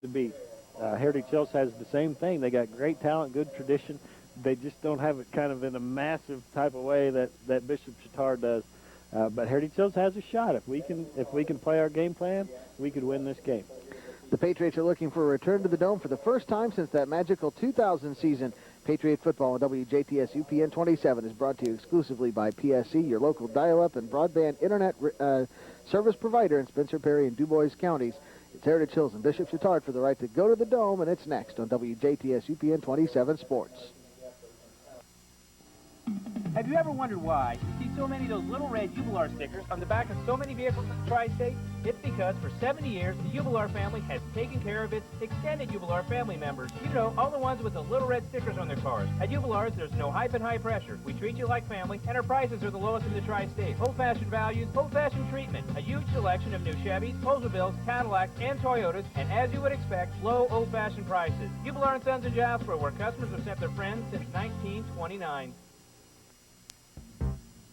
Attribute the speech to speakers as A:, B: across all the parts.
A: to beat. Heritage Hills has the same thing. They got great talent, good tradition. They just don't have it kind of in a massive type of way that Bishop Chatard does. But Heritage Hills has a shot. If we can play our game plan, we could win this game.
B: The Patriots are looking for a return to the Dome for the first time since that magical 2000 season. Patriot football on WJTS UPN 27 is brought to you exclusively by PSC, your local dial-up and broadband internet service provider in Spencer, Perry, and DuBois counties. It's Heritage Hills and Bishop Chatard for the right to go to the Dome, and it's next on WJTS UPN 27 Sports.
C: Have you ever wondered why you see so many of those little red Jubilar stickers on the back of so many vehicles in the Tri-State? It's because for 70 years, the Jubilar family has taken care of its extended Jubilar family members. You know, all the ones with the little red stickers on their cars. At Jubilars, there's no hype and high pressure. We treat you like family, and our prices are the lowest in the Tri-State. Old-fashioned values, old-fashioned treatment. A huge selection of new Chevys, Oldsmobiles, Cadillacs, and Toyotas, and as you would expect, low old-fashioned prices. Jubilar & Sons in Jasper, where customers have sent their friends since 1929.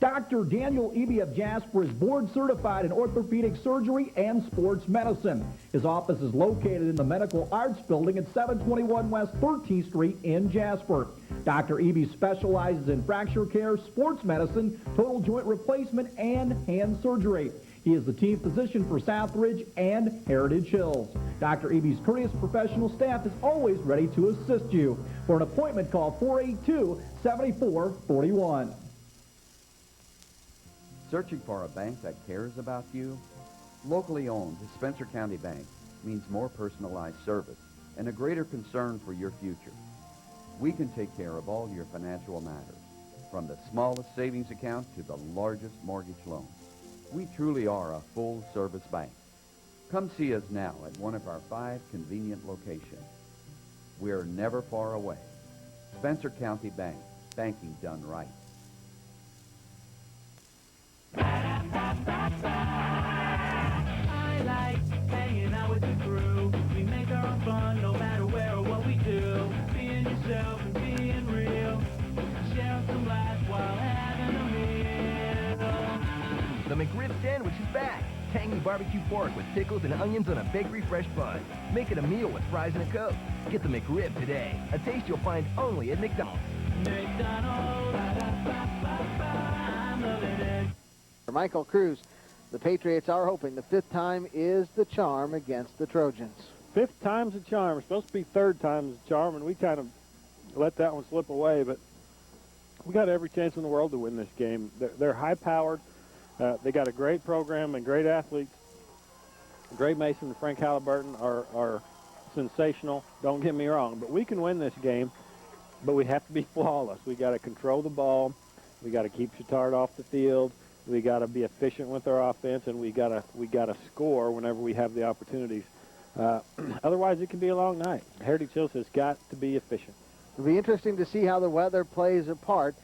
D: Dr. Daniel Eby of Jasper is board certified in orthopedic surgery and sports medicine. His office is located in the Medical Arts Building at 721 West 13th Street in Jasper. Dr. Eby specializes in fracture care, sports medicine, total joint replacement, and hand surgery. He is the team physician for Southridge and Heritage Hills. Dr. Eby's courteous professional staff is always ready to assist you. For an appointment, call 482-7441.
E: Searching for a bank that cares about you? Locally owned, the Spencer County Bank means more personalized service and a greater concern for your future. We can take care of all your financial matters, from the smallest savings account to the largest mortgage loan. We truly are a full-service bank. Come see us now at one of our 5 convenient locations. We're never far away. Spencer County Bank, banking done right.
F: I like hanging out with the crew. We make our own fun no matter where or what we do. Being yourself and being real. Sharing some laughs while having a meal.
G: The McRib sandwich is back. Tangy barbecue pork with pickles and onions on a bakery fresh bun. Make it a meal with fries and a Coke. Get the McRib today. A taste you'll find only at McDonald's.
F: McDonald's, I'm loving it.
B: For Michael Cruz, the Patriots are hoping the 5th time is the charm against the Trojans.
A: 5th time's a charm. It's supposed to be 3rd time's a charm, and we kind of let that one slip away, but we got every chance in the world to win this game. They're high-powered. They got a great program and great athletes. Gray Mason and Frank Halliburton are sensational. Don't get me wrong, but we can win this game, but we have to be flawless. We got to control the ball. We got to keep Chatard off the field. We got to be efficient with our offense, and we got to score whenever we have the opportunities. Otherwise, it can be a long night. Heritage Hills has got to be efficient.
B: It'll be interesting to see how the weather plays a part.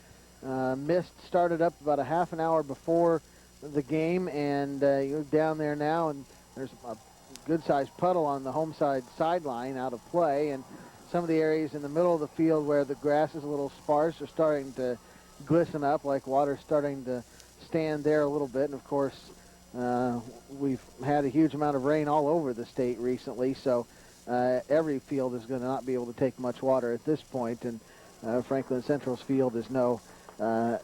B: Mist started up about a half an hour before the game, and you look down there now, and there's a good-sized puddle on the home side sideline out of play, and some of the areas in the middle of the field where the grass is a little sparse are starting to glisten up, like water starting to stand there a little bit. And of course, we've had a huge amount of rain all over the state recently, so every field is going to not be able to take much water at this point, and Franklin Central's field is no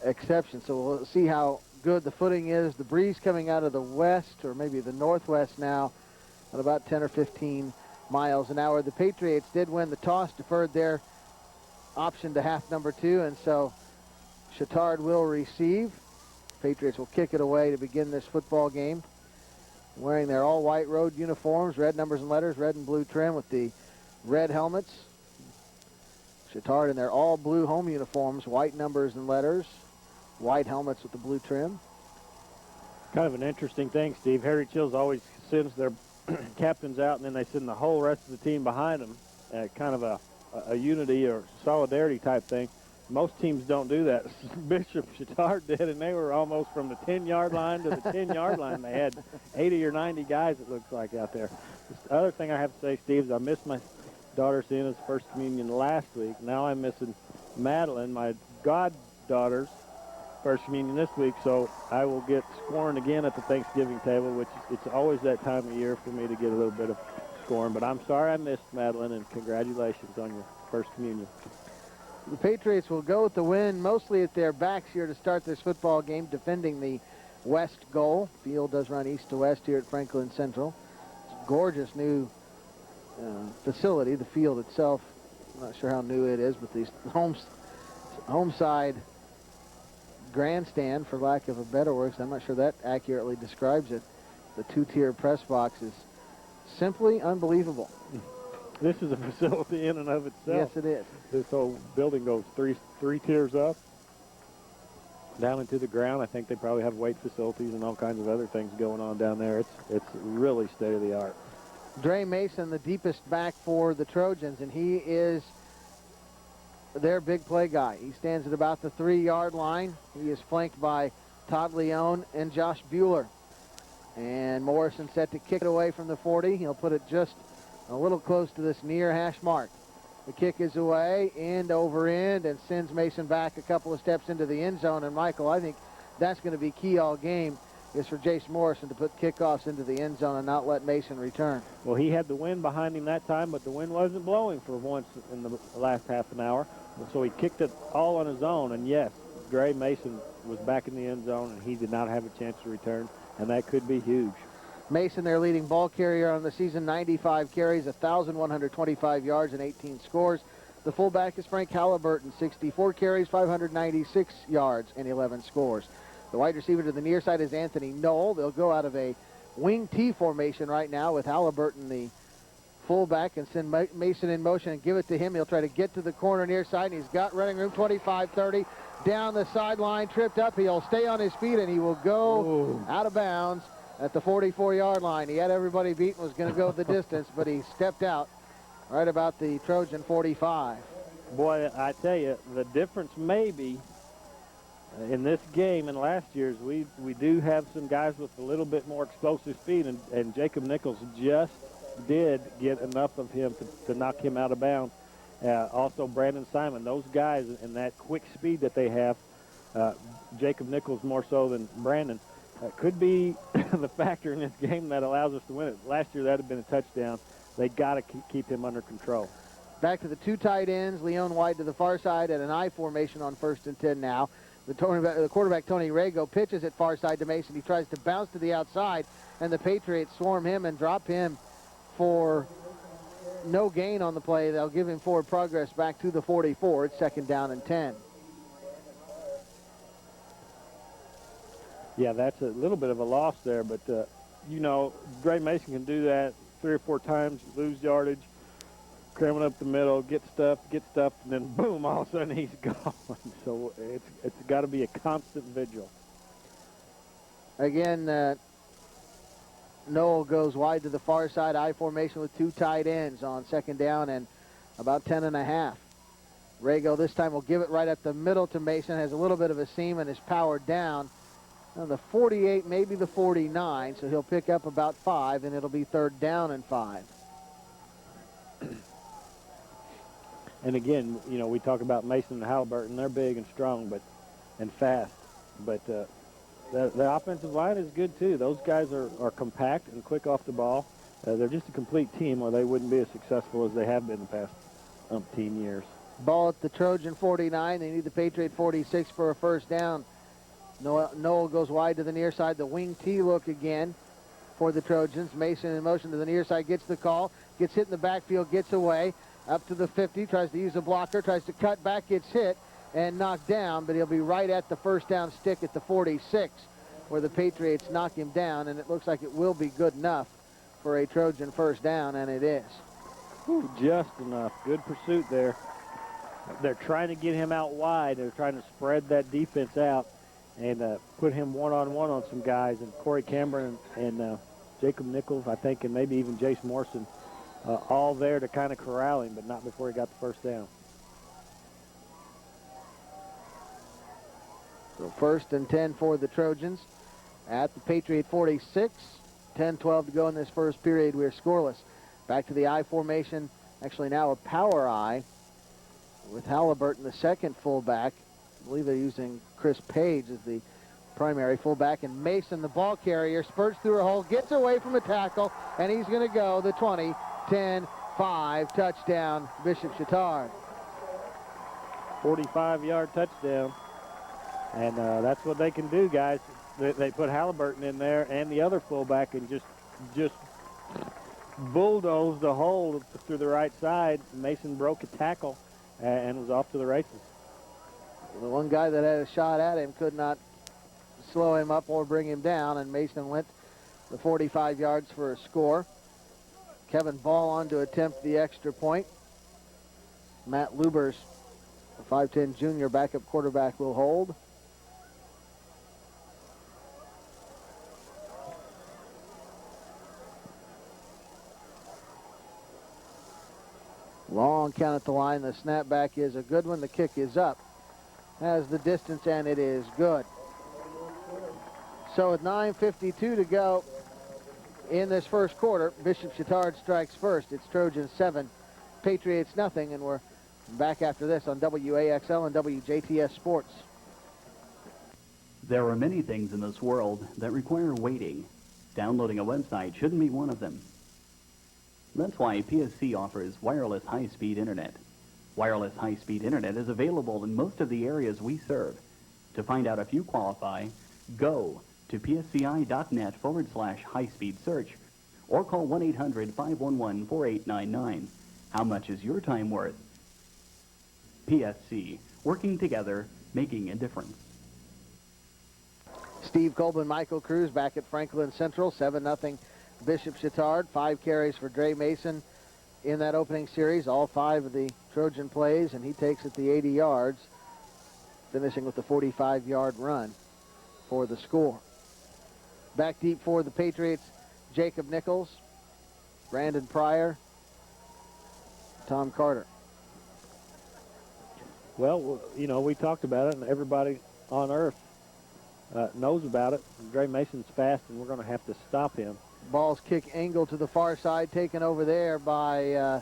B: exception. So we'll see how good the footing is. The breeze coming out of the west, or maybe the northwest now, at about 10 or 15 miles an hour. The Patriots did win the toss, deferred their option to half number 2, and so Chatard will receive. Patriots will kick it away to begin this football game, wearing their all-white road uniforms, red numbers and letters, red and blue trim with the red helmets. Chatard in their all-blue home uniforms, white numbers and letters, white helmets with the blue trim.
A: Kind of an interesting thing, Steve. Heritage Hills always sends their captains out, and then they send the whole rest of the team behind them. Kind of a unity or solidarity type thing. Most teams don't do that. Bishop Chatard did, and they were almost from the 10-yard line to the 10-yard line. They had 80 or 90 guys, it looks like, out there. The other thing I have to say, Steve, is I missed my daughter Sienna's first communion last week. Now I'm missing Madeline, my goddaughter's first communion this week, so I will get sworn again at the Thanksgiving table, which it's always that time of year for me to get a little bit of scoring, but I'm sorry I missed, Madeline, and congratulations on your first communion.
B: The Patriots will go with the win, mostly at their backs here to start this football game, defending the west goal. Field does run east to west here at Franklin Central. It's a gorgeous new facility. The field itself, I'm not sure how new it is, but the home side grandstand, for lack of a better word, I'm not sure that accurately describes it. The two-tier press box is simply unbelievable.
A: This is a facility in and of itself.
B: Yes, it is.
A: This whole building goes three tiers up, down into the ground. I think they probably have weight facilities and all kinds of other things going on down there. It's really state-of-the-art.
B: Dre Mason, the deepest back for the Trojans, and he is their big play guy. He stands at about the 3-yard line. He is flanked by Todd Leone and Josh Bueller. And Morrison set to kick it away from the 40. He'll put it just a little close to this near hash mark. The kick is away, end over end, and sends Mason back a couple of steps into the end zone. And, Michael, I think that's going to be key all game, is for Jace Morrison to put kickoffs into the end zone and not let Mason return.
A: Well, he had the wind behind him that time, but the wind wasn't blowing for once in the last half an hour. So he kicked it all on his own, and yes, Dre Mason was back in the end zone, and he did not have a chance to return, and that could be huge.
B: Mason, their leading ball carrier on the season, 95 carries, 1,125 yards, and 18 scores. The fullback is Frank Halliburton, 64 carries, 596 yards, and 11 scores. The wide receiver to the near side is Anthony Knoll. They'll go out of a wing T formation right now with Halliburton, the fullback, and send Mason in motion and give it to him. He'll try to get to the corner near side, and he's got running room, 25-30. Down the sideline, tripped up. He'll stay on his feet, and he will go out of bounds at the 44-yard line. He had everybody beat and was going to go the distance, but he stepped out right about the Trojan 45.
A: Boy, I tell you, the difference maybe in this game and last year's, we do have some guys with a little bit more explosive speed, and Jacob Nichols just did get enough of him to knock him out of bounds. Also, Brandon Simon, those guys and that quick speed that they have, Jacob Nichols more so than Brandon, could be the factor in this game that allows us to win it. Last year, that had been a touchdown. They got to keep him under control.
B: Back to the two tight ends, Leon wide to the far side at an I formation on 1st and 10 now. The quarterback, Tony Rago, pitches it far side to Mason. He tries to bounce to the outside, and the Patriots swarm him and drop him for no gain on the play. They'll give him forward progress back to the 44. It's 2nd down and 10.
A: Yeah, that's a little bit of a loss there, but, you know, Dre Mason can do that 3 or 4 times, lose yardage, cramming up the middle, get stuffed, and then boom, all of a sudden he's gone. So it's got to be a constant vigil.
B: Again, Noel goes wide to the far side, I formation with 2 tight ends on 2nd down and about 10.5. Rago this time will give it right at the middle to Mason, has a little bit of a seam and is powered down. Now the 48, maybe the 49, so he'll pick up about 5, and it'll be 3rd down and 5.
A: And again, you know, we talk about Mason and Halliburton. They're big and strong and fast. But the offensive line is good, too. Those guys are compact and quick off the ball. They're just a complete team, or they wouldn't be as successful as they have been the past umpteen years.
B: Ball at the Trojan 49. They need the Patriot 46 for a 1st down. Noel goes wide to the near side. The wing T look again for the Trojans. Mason in motion to the near side, gets the call, gets hit in the backfield, gets away, up to the 50, tries to use a blocker, tries to cut back, gets hit and knocked down, but he'll be right at the 1st down stick at the 46, where the Patriots knock him down, and it looks like it will be good enough for a Trojan 1st down, and it is.
A: Ooh, just enough. Good pursuit there. They're trying to get him out wide. They're trying to spread that defense out and put him one-on-one on some guys. And Corey Cameron and Jacob Nichols, I think, and maybe even Jace Morrison, all there to kind of corral him, but not before he got the 1st down.
B: So 1st and 10 for the Trojans at the Patriot 46. 10-12 to go in this first period. We're scoreless. Back to the I formation. Actually now a power I with Halliburton, the second fullback. I believe they're using Chris Page as the primary fullback. And Mason, the ball carrier, spurts through a hole, gets away from a tackle, and he's going to go the 20 10, 5, touchdown, Bishop Chatard.
A: 45-yard touchdown. And that's what they can do, guys. They put Halliburton in there and the other fullback and just bulldozed the hole through the right side. Mason broke a tackle and was off to the races.
B: The one guy that had a shot at him could not slow him up or bring him down, and Mason went the 45 yards for a score. Kevin Ball on to attempt the extra point. Matt Lubers, the 5'10 junior backup quarterback, will hold. Long count at the line. The snapback is a good one. The kick is up. Has the distance, and it is good. So with 9:52 to go in this first quarter, Bishop Chatard strikes first. It's Trojans 7, Patriots nothing, and we're back after this on WAXL and WJTS Sports.
H: There are many things in this world that require waiting. Downloading a website shouldn't be one of them. That's why PSC offers wireless high-speed internet. Wireless high-speed internet is available in most of the areas we serve. To find out if you qualify, go to psci.net/high-speed search or call 1-800-511-4899. How much is your time worth? PSC, working together, making a difference.
B: Steve Colbin, Michael Cruz back at Franklin Central, 7-0 Bishop Chatard. 5 carries for Dre Mason in that opening series. All 5 of the Trojan plays, and he takes it the 80 yards, finishing with the 45-yard run for the score. Back deep for the Patriots, Jacob Nichols, Brandon Pryor, Tom Carter.
A: Well, you know, we talked about it, and everybody on earth knows about it. Dre Mason's fast, and we're going to have to stop him.
B: Ball's kick angle to the far side, taken over there by,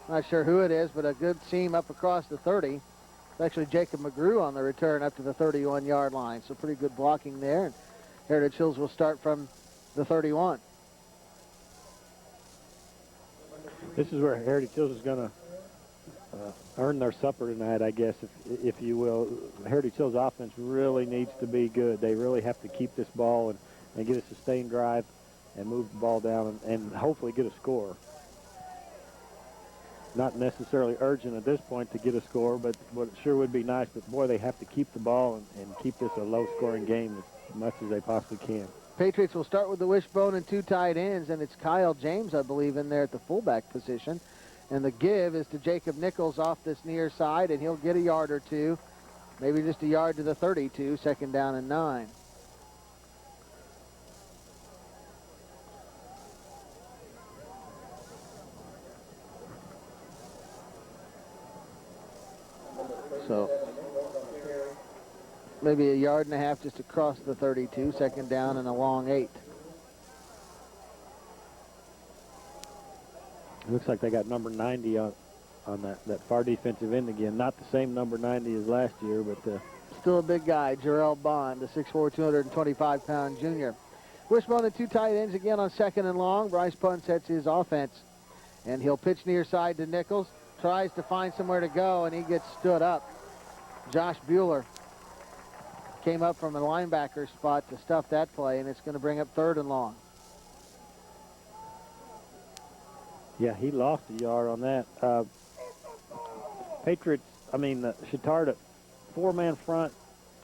B: not sure who it is, but a good seam up across the 30. It's actually Jacob McGrew on the return up to the 31-yard line. So pretty good blocking there. And Heritage Hills will start from the 31.
A: This is where Heritage Hills is going to earn their supper tonight, I guess, if you will. Heritage Hills offense really needs to be good. They really have to keep this ball and get a sustained drive and move the ball down and hopefully get a score. Not necessarily urgent at this point to get a score, but it sure would be nice. But, boy, they have to keep the ball and keep this a low-scoring game as much as they possibly can.
B: Patriots will start with the wishbone and 2 tight ends, and it's Kyle James, I believe, in there at the fullback position. And the give is to Jacob Nichols off this near side, and he'll get a yard or two, maybe just a yard to the 32, 2nd down and 9. So maybe a yard and a half just across the 32, 2nd down and a long 8.
A: It looks like they got number 90 on that far defensive end again. Not the same number 90 as last year, but
B: still a big guy, Jarrell Bond, the 6'4", 225-pound junior. Wishbone and 2 tight ends again on 2nd and long. Bryce Pun sets his offense, and he'll pitch near side to Nichols. Tries to find somewhere to go, and he gets stood up. Josh Bueller came up from a linebacker spot to stuff that play, and it's going to bring up 3rd and long.
A: yeah, he lost a yard on that. Chatard, 4-man front,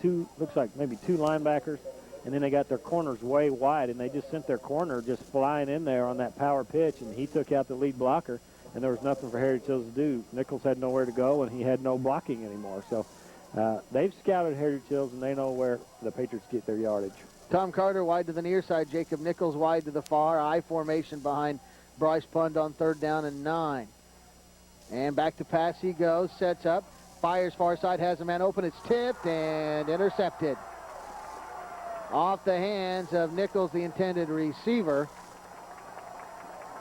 A: looks like maybe 2 linebackers, and then they got their corners way wide, and they just sent their corner just flying in there on that power pitch, and he took out the lead blocker, and there was nothing for Heritage Hills to do. Nichols had nowhere to go, and he had no blocking anymore. So they've scouted Heritage Hills, and they know where the Patriots get their yardage.
B: Tom Carter wide to the near side. Jacob Nichols wide to the far. I formation behind Bryce Pund on 3rd down and 9. And back to pass he goes, sets up, fires far side, has a man open. It's tipped and intercepted. Off the hands of Nichols, the intended receiver.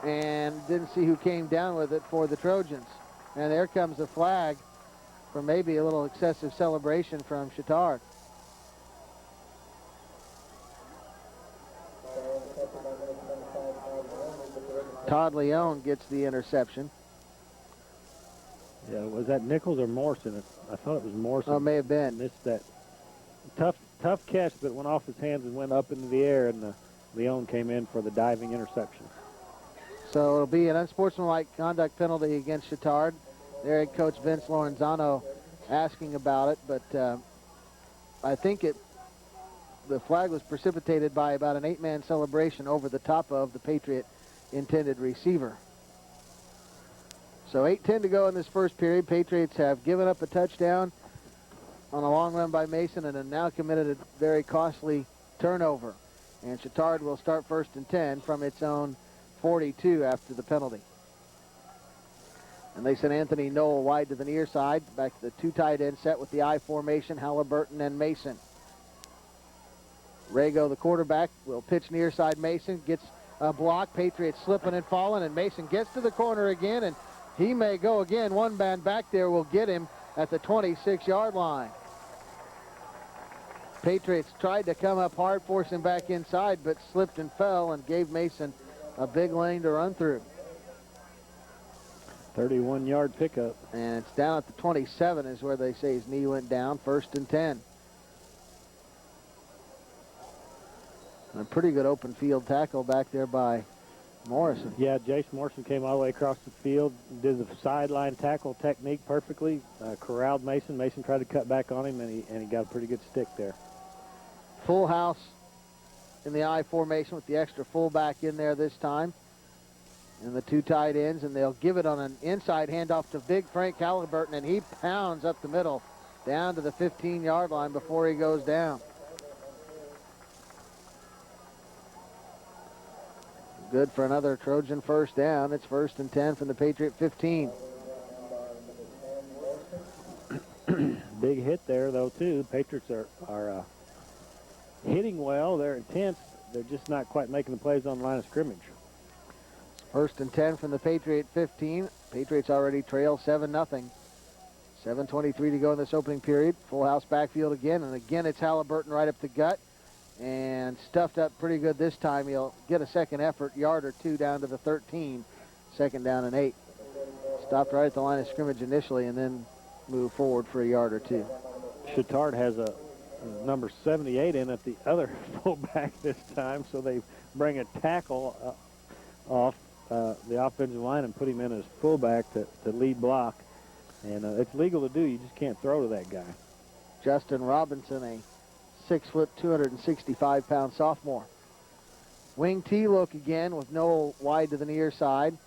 B: And didn't see who came down with it for the Trojans. And there comes the flag for maybe a little excessive celebration from Chatard. Todd Leone gets the interception.
A: Yeah, was that Nichols or Morrison? I thought it was Morrison.
B: Oh, it may have been.
A: Missed that tough catch, but it went off his hands and went up into the air, and Leone came in for the diving interception.
B: So it'll be an unsportsmanlike conduct penalty against Chatard. Their head coach Vince Lorenzano asking about it, but I think the flag was precipitated by about an 8-man celebration over the top of the Patriot intended receiver. So 8:10 to go in this first period. Patriots have given up a touchdown on a long run by Mason and have now committed a very costly turnover. And Chatard will start 1st and 10 from its own 42 after the penalty. And they sent Anthony Knoll wide to the near side, back to the 2 tight end set with the I formation, Halliburton and Mason. Rago, the quarterback, will pitch near side. Mason gets a block. Patriots slipping and falling, and Mason gets to the corner again, and he may go again. One man back there will get him at the 26-yard line. Patriots tried to come up hard, force him back inside, but slipped and fell and gave Mason a big lane to run through.
A: 31-yard pickup.
B: And it's down at the 27 is where they say his knee went down. 1st and 10. And a pretty good open field tackle back there by Morrison.
A: Yeah, Jace Morrison came all the way across the field, did the sideline tackle technique perfectly, corralled Mason. Mason tried to cut back on him, and he got a pretty good stick there.
B: Full house in the I formation with the extra fullback in there this time. And the 2 tight ends, and they'll give it on an inside handoff to big Frank Halliburton, and he pounds up the middle down to the 15-yard line before he goes down. Good for another Trojan 1st down. It's 1st and 10 from the Patriot 15.
A: Big hit there, though, too. Patriots are hitting well. They're intense. They're just not quite making the plays on the line of scrimmage.
B: 1st and 10 from the Patriot 15. Patriots already trail 7-0. 7:23 to go in this opening period. Full house backfield again, and again it's Halliburton right up the gut. And stuffed up pretty good this time. He'll get a second effort, yard or 2 down to the 13. 2nd down and 8. Stopped right at the line of scrimmage initially and then moved forward for a yard or 2.
A: Chatard has a number 78 in at the other fullback this time, so they bring a tackle off the offensive line and put him in as fullback to lead block. And it's legal to do. You just can't throw to that guy.
B: Justin Robinson, a 6 foot, 265-pound sophomore. Wing T look again with Noel wide to the near side.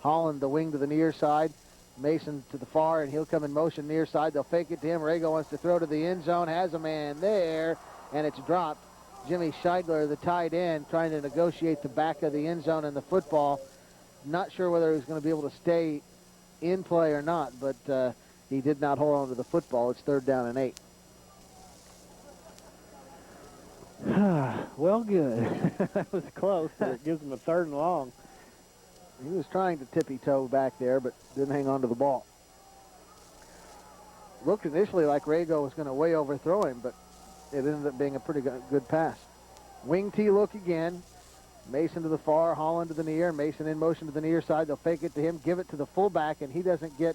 B: Holland the wing to the near side. Mason to the far, and he'll come in motion near side. They'll fake it to him. Rago wants to throw to the end zone. Has a man there, and it's dropped. Jimmy Scheidler, the tight end, trying to negotiate the back of the end zone and the football. Not sure whether he was going to be able to stay in play or not, but he did not hold on to the football. It's 3rd down and 8.
A: Well, good. That was close, but it gives them a 3rd and long.
B: He was trying to tippy-toe back there, but didn't hang on to the ball. Looked initially like Rago was going to way overthrow him, but it ended up being a pretty good pass. Wing T look again. Mason to the far, Holland to the near. Mason in motion to the near side. They'll fake it to him, give it to the fullback, and he doesn't get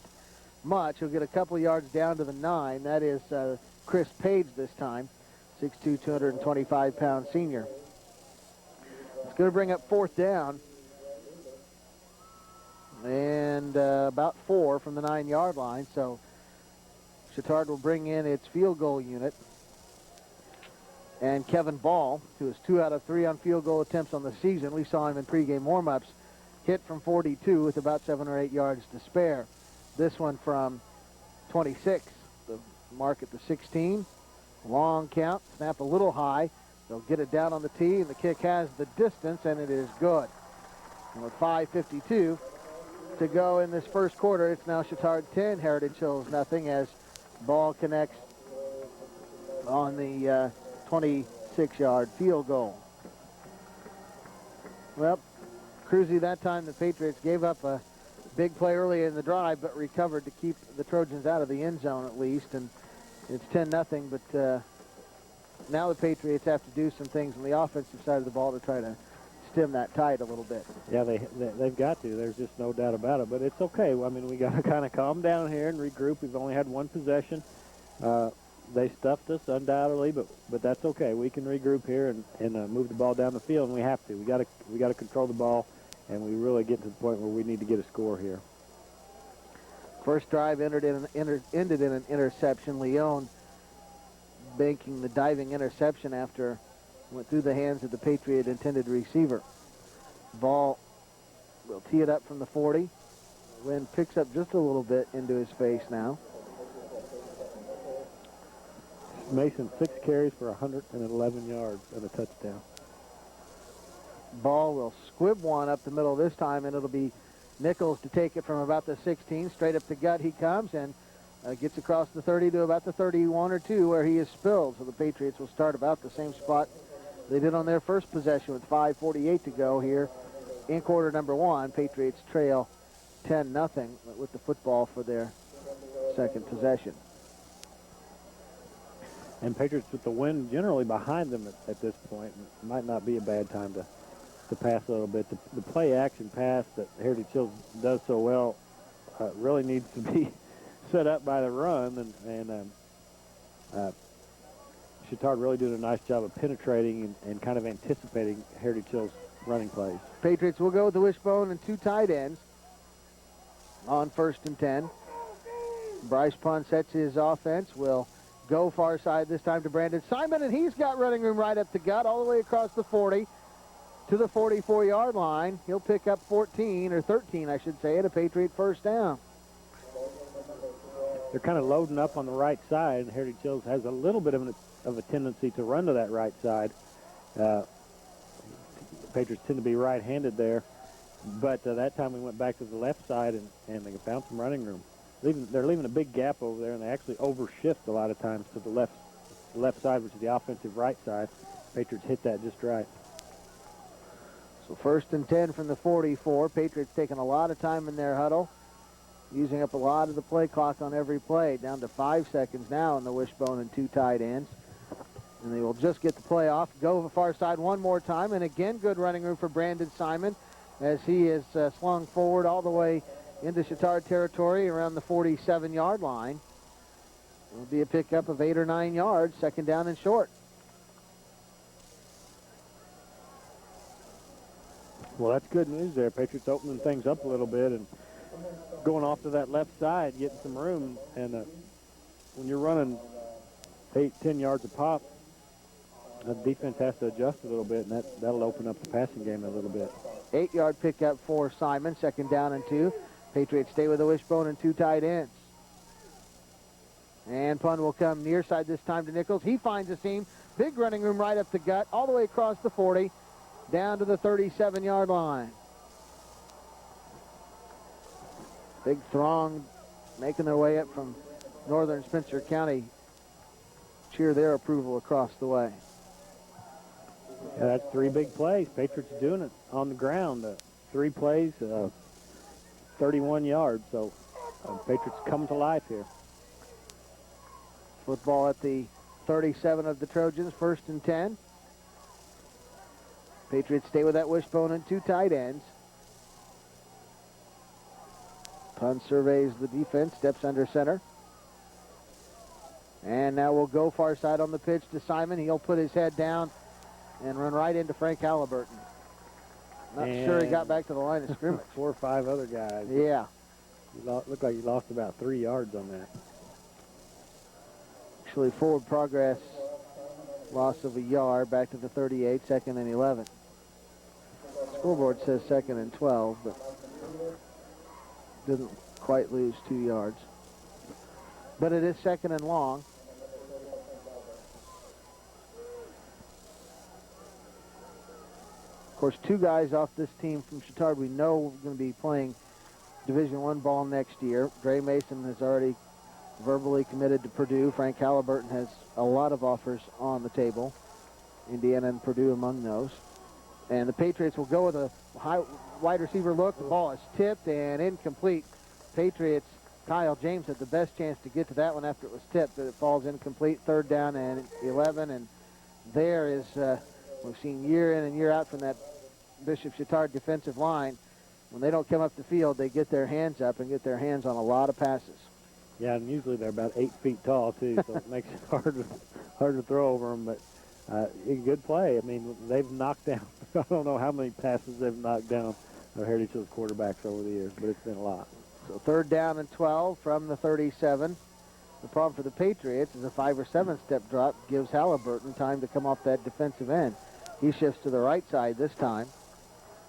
B: much. He'll get a couple yards down to the 9. That is Chris Page this time. 6'2", 225-pound senior. It's going to bring up 4th down. And about 4 from the 9-yard line. So Chatard will bring in its field goal unit. And Kevin Ball, who is 2 out of 3 on field goal attempts on the season. We saw him in pregame warm-ups. Hit from 42 with about 7 or 8 yards to spare. This one from 26. The mark at the 16. Long count, snap a little high. They'll get it down on the tee, and the kick has the distance, and it is good. And with 5:52 to go in this first quarter, it's now Chatard 10, Heritage Hills nothing, as ball connects on the 26-yard field goal. Well, Cruzy, that time the Patriots gave up a big play early in the drive, but recovered to keep the Trojans out of the end zone at least, and it's 10-0, but now the Patriots have to do some things on the offensive side of the ball to try to stem that tide a little bit.
A: Yeah, they've got to. There's just no doubt about it. But it's okay. I mean, we got to kind of calm down here and regroup. We've only had one possession. They stuffed us undoubtedly, but that's okay. We can regroup here and move the ball down the field, and we have to. We got to control the ball, and we really get to the point where we need to get a score here.
B: First drive ended in an interception. Leone banking the diving interception after it went through the hands of the Patriot intended receiver. Ball will tee it up from the 40. Wind picks up just a little bit into his face now.
A: Mason, 6 carries for 111 yards and a touchdown.
B: Ball will squib one up the middle this time, and it'll be Nichols to take it from about the 16. Straight up the gut he comes and gets across the 30 to about the 31 or 2 where he is spilled. So the Patriots will start about the same spot they did on their first possession with 5:48 to go here in quarter number 1. Patriots trail 10-0 with the football for their second possession.
A: And Patriots with the wind generally behind them at this point. It might not be a bad time to pass a little bit. The play-action pass that Heritage Hills does so well really needs to be set up by the run, and Chatard really doing a nice job of penetrating and kind of anticipating Heritage Hills' running plays.
B: Patriots will go with the wishbone and 2 tight ends on 1st and 10. Bryce Pun sets his offense, will go far side this time to Brandon Simon, and he's got running room right up the gut all the way across the 40 to the 44-yard line. He'll pick up 14, or 13, I should say, at a Patriot first down.
A: They're kind of loading up on the right side, and Heritage Hills has a little bit of a tendency to run to that right side. Patriots tend to be right-handed there, but that time we went back to the left side, and they found some running room. They're leaving a big gap over there, and they actually overshift a lot of times to the left side, which is the offensive right side. Patriots hit that just right.
B: So 1st and 10 from the 44. Patriots taking a lot of time in their huddle, using up a lot of the play clock on every play. Down to 5 seconds now in the wishbone and 2 tight ends. And they will just get the play off. Go to the far side one more time, and again good running room for Brandon Simon as he is slung forward all the way into Chatard territory around the 47-yard line. It will be a pickup of 8 or 9 yards, 2nd down and short.
A: Well, that's good news there. Patriots opening things up a little bit and going off to that left side, getting some room. And when you're running 8, 10 yards a pop, the defense has to adjust a little bit, and that'll open up the passing game a little bit.
B: 8-yard pickup for Simon, 2nd down and 2. Patriots stay with the wishbone and 2 tight ends. And Pun will come near side this time to Nichols. He finds a seam. Big running room right up the gut, all the way across the 40, down to the 37-yard line. Big throng making their way up from northern Spencer County. Cheer their approval across the way.
A: Yeah, that's 3 big plays. Patriots doing it on the ground. 3 plays, 31 yards. So Patriots coming to life here.
B: Football at the 37 of the Trojans, 1st and 10. Patriots stay with that wishbone and 2 tight ends. Pun surveys the defense, steps under center. And now we'll go far side on the pitch to Simon. He'll put his head down and run right into Frank Halliburton. Not sure he got back to the line of scrimmage.
A: 4 or 5 other guys.
B: Yeah.
A: Looked like he lost about 3 yards on that.
B: Actually, forward progress, loss of a yard, back to the 38, 2nd and 11. Scoreboard says 2nd and 12, but didn't quite lose 2 yards. But it is 2nd and long. Of course, 2 guys off this team from Chatard we know are going to be playing Division I ball next year. Dre Mason has already verbally committed to Purdue. Frank Halliburton has a lot of offers on the table. Indiana and Purdue among those. And the Patriots will go with a high wide receiver look. The ball is tipped and incomplete. Patriots, Kyle James had the best chance to get to that one after it was tipped, but it falls incomplete. 3rd down and 11. And there is, we've seen year in and year out from that Bishop Chatard defensive line, when they don't come up the field, they get their hands up and get their hands on a lot of passes.
A: Yeah, and usually they're about 8 feet tall, too, so it makes it hard to throw over them. But a good play. I mean, they've knocked down, I don't know how many passes they've knocked down of Heritage Hills quarterbacks over the years, but it's been a lot.
B: So 3rd down and 12 from the 37. The problem for the Patriots is a 5 or 7 step drop gives Halliburton time to come off that defensive end. He shifts to the right side this time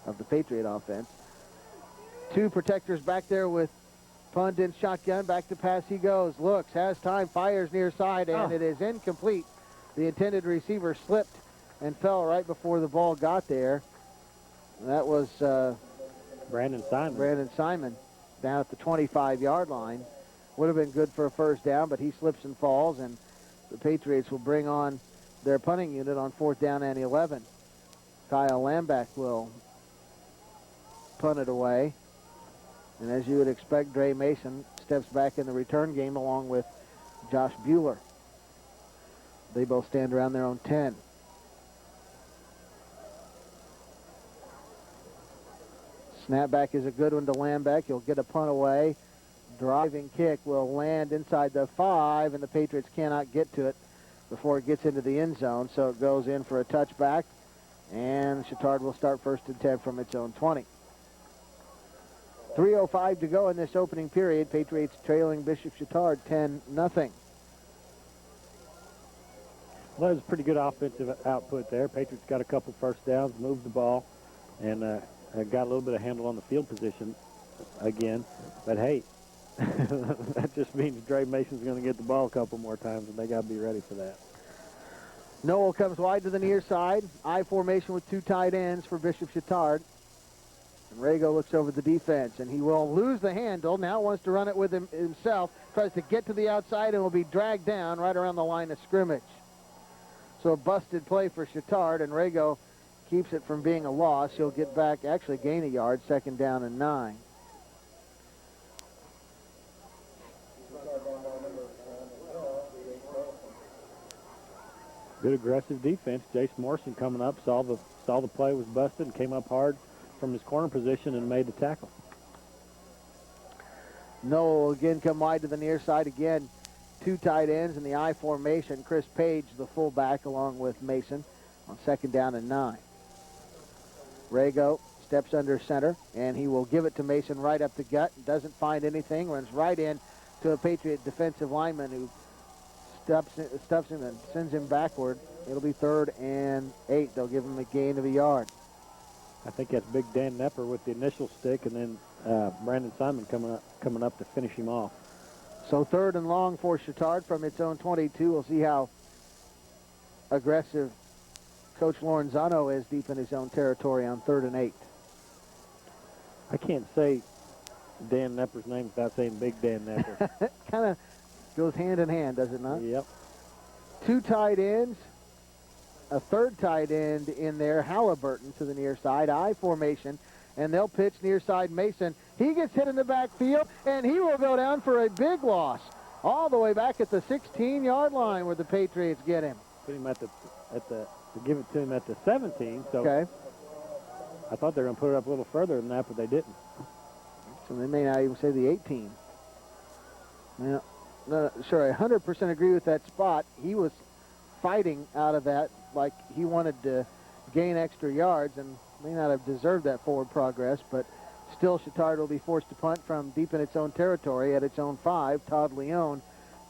B: of the Patriot offense. 2 protectors back there with punt in shotgun. Back to pass he goes. Looks, has time, fires near side, and it is incomplete. The intended receiver slipped and fell right before the ball got there. That was
A: Brandon Simon.
B: Brandon Simon down at the 25-yard line. Would have been good for a 1st down, but he slips and falls, and the Patriots will bring on their punting unit on 4th down and 11. Kyle Lambeck will punt it away. And as you would expect, Dre Mason steps back in the return game along with Josh Bueller. They both stand around their own 10. Snapback is a good one to Lambeck. He'll get a punt away. Driving kick will land inside the 5, and the Patriots cannot get to it before it gets into the end zone, so it goes in for a touchback, and Chatard will start 1st and 10 from its own 20. 3:05 to go in this opening period. Patriots trailing Bishop Chatard 10-0.
A: Well, that was a pretty good offensive output there. Patriots got a couple 1st downs, moved the ball, and got a little bit of handle on the field position again. But, hey, that just means Dre Mason's going to get the ball a couple more times, and they got to be ready for that.
B: Noel comes wide to the near side. I formation with 2 tight ends for Bishop Chatard. And Rago looks over the defense, and he will lose the handle. Now wants to run it with himself. Tries to get to the outside and will be dragged down right around the line of scrimmage. So a busted play for Chatard, and Rago keeps it from being a loss. He'll get back, actually gain a yard, 2nd down and 9.
A: Good aggressive defense. Jace Morrison coming up, saw the play was busted and came up hard from his corner position and made the tackle.
B: Noel will again come wide to the near side again. 2 tight ends in the I formation. Chris Page, the fullback, along with Mason on 2nd down and 9. Rago steps under center, and he will give it to Mason right up the gut. Doesn't find anything. Runs right in to a Patriot defensive lineman who stuffs him and sends him backward. It'll be 3rd and 8. They'll give him a gain of a yard.
A: I think that's Big Dan Nepper with the initial stick, and then Brandon Simon coming up to finish him off.
B: So 3rd and long for Chatard from its own 22. We'll see how aggressive Coach Lorenzano is deep in his own territory on 3rd and 8.
A: I can't say Dan Nepper's name without saying Big Dan Nepper.
B: Kind of goes hand in hand, does it not?
A: Yep.
B: 2 tight ends, a 3rd tight end in there, Halliburton to the near side, I formation, and they'll pitch near side Mason. He gets hit in the backfield, and he will go down for a big loss all the way back at the 16-yard line where the Patriots get him.
A: Put him at the give it to him at the 17. So
B: Okay.
A: I thought they were going to put it up a little further than that, but they didn't.
B: So they may not even say the 18. Now, no, sure, I 100% agree with that spot. He was fighting out of that like he wanted to gain extra yards and may not have deserved that forward progress, but still Chatard will be forced to punt from deep in its own territory at its own 5. Todd Leone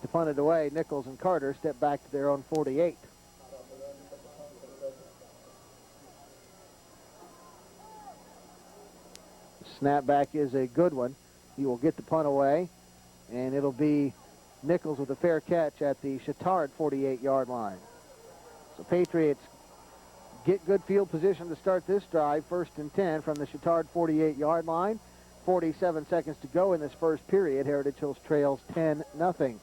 B: to punt it away. Nichols and Carter step back to their own 48. Snapback is a good one. He will get the punt away, and it'll be Nichols with a fair catch at the Chatard 48-yard line. So Patriots get good field position to start this drive, 1st and 10 from the Chatard 48-yard line. 47 seconds to go in this first period. Heritage Hills trails 10-0.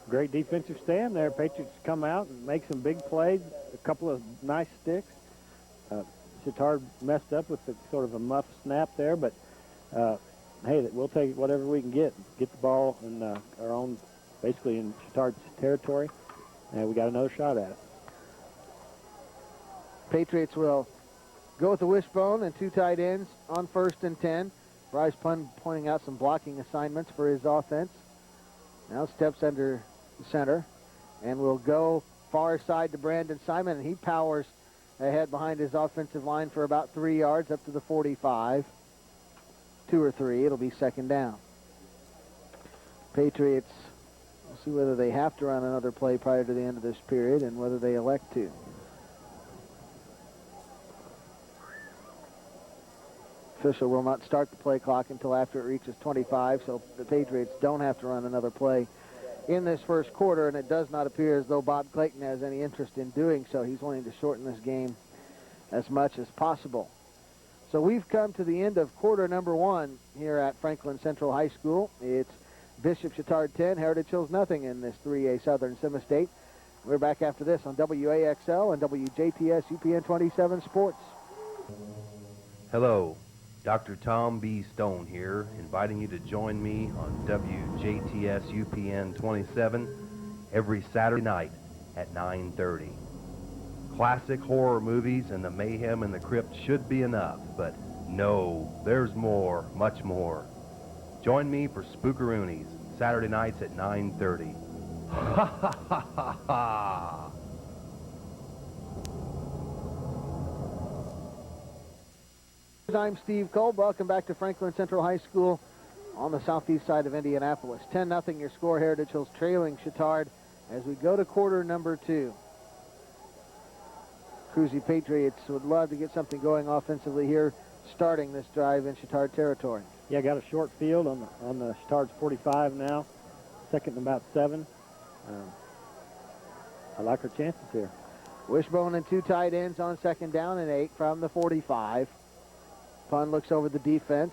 A: Great defensive stand there. Patriots come out and make some big plays, a couple of nice sticks. Chatard messed up with the sort of a muff snap there, but hey, we'll take whatever we can get the ball in our own, basically in Chatard's territory, and we got another shot at it.
B: Patriots will go with the wishbone and 2 tight ends on 1st and 10. Bryce Pun pointing out some blocking assignments for his offense. Now steps under center and will go far side to Brandon Simon, and he powers ahead behind his offensive line for about 3 yards up to the 45. 2 or 3, it'll be 2nd down. Patriots, we'll see whether they have to run another play prior to the end of this period and whether they elect to. Official will not start the play clock until after it reaches 25, so the Patriots don't have to run another play in this first quarter, and it does not appear as though Bob Clayton has any interest in doing so. He's wanting to shorten this game as much as possible. So we've come to the end of quarter number 1 here at Franklin Central High School. It's Bishop Chatard 10, Heritage Hills nothing in this 3A Southern Semistate. We're back after this on WAXL and WJTS UPN 27 Sports.
I: Hello, Dr. Tom B. Stone here, inviting you to join me on WJTS UPN 27 every Saturday night at 9:30. Classic horror movies and the mayhem in the crypt should be enough, but no, there's more, much more. Join me for Spookaroonies, Saturday nights at 9:30. Ha ha ha ha ha!
B: I'm Steve Kolb. Welcome back to Franklin Central High School on the southeast side of Indianapolis. 10-0 your score. Heritage Hills trailing Chatard as we go to quarter number 2. Cruzy Patriots would love to get something going offensively here, starting this drive in Chatard territory.
A: Yeah, got a short field on the Chatard's 45 now. 2nd and about 7. I like our chances here.
B: Wishbone and 2 tight ends on 2nd down and 8 from the 45. Pun looks over the defense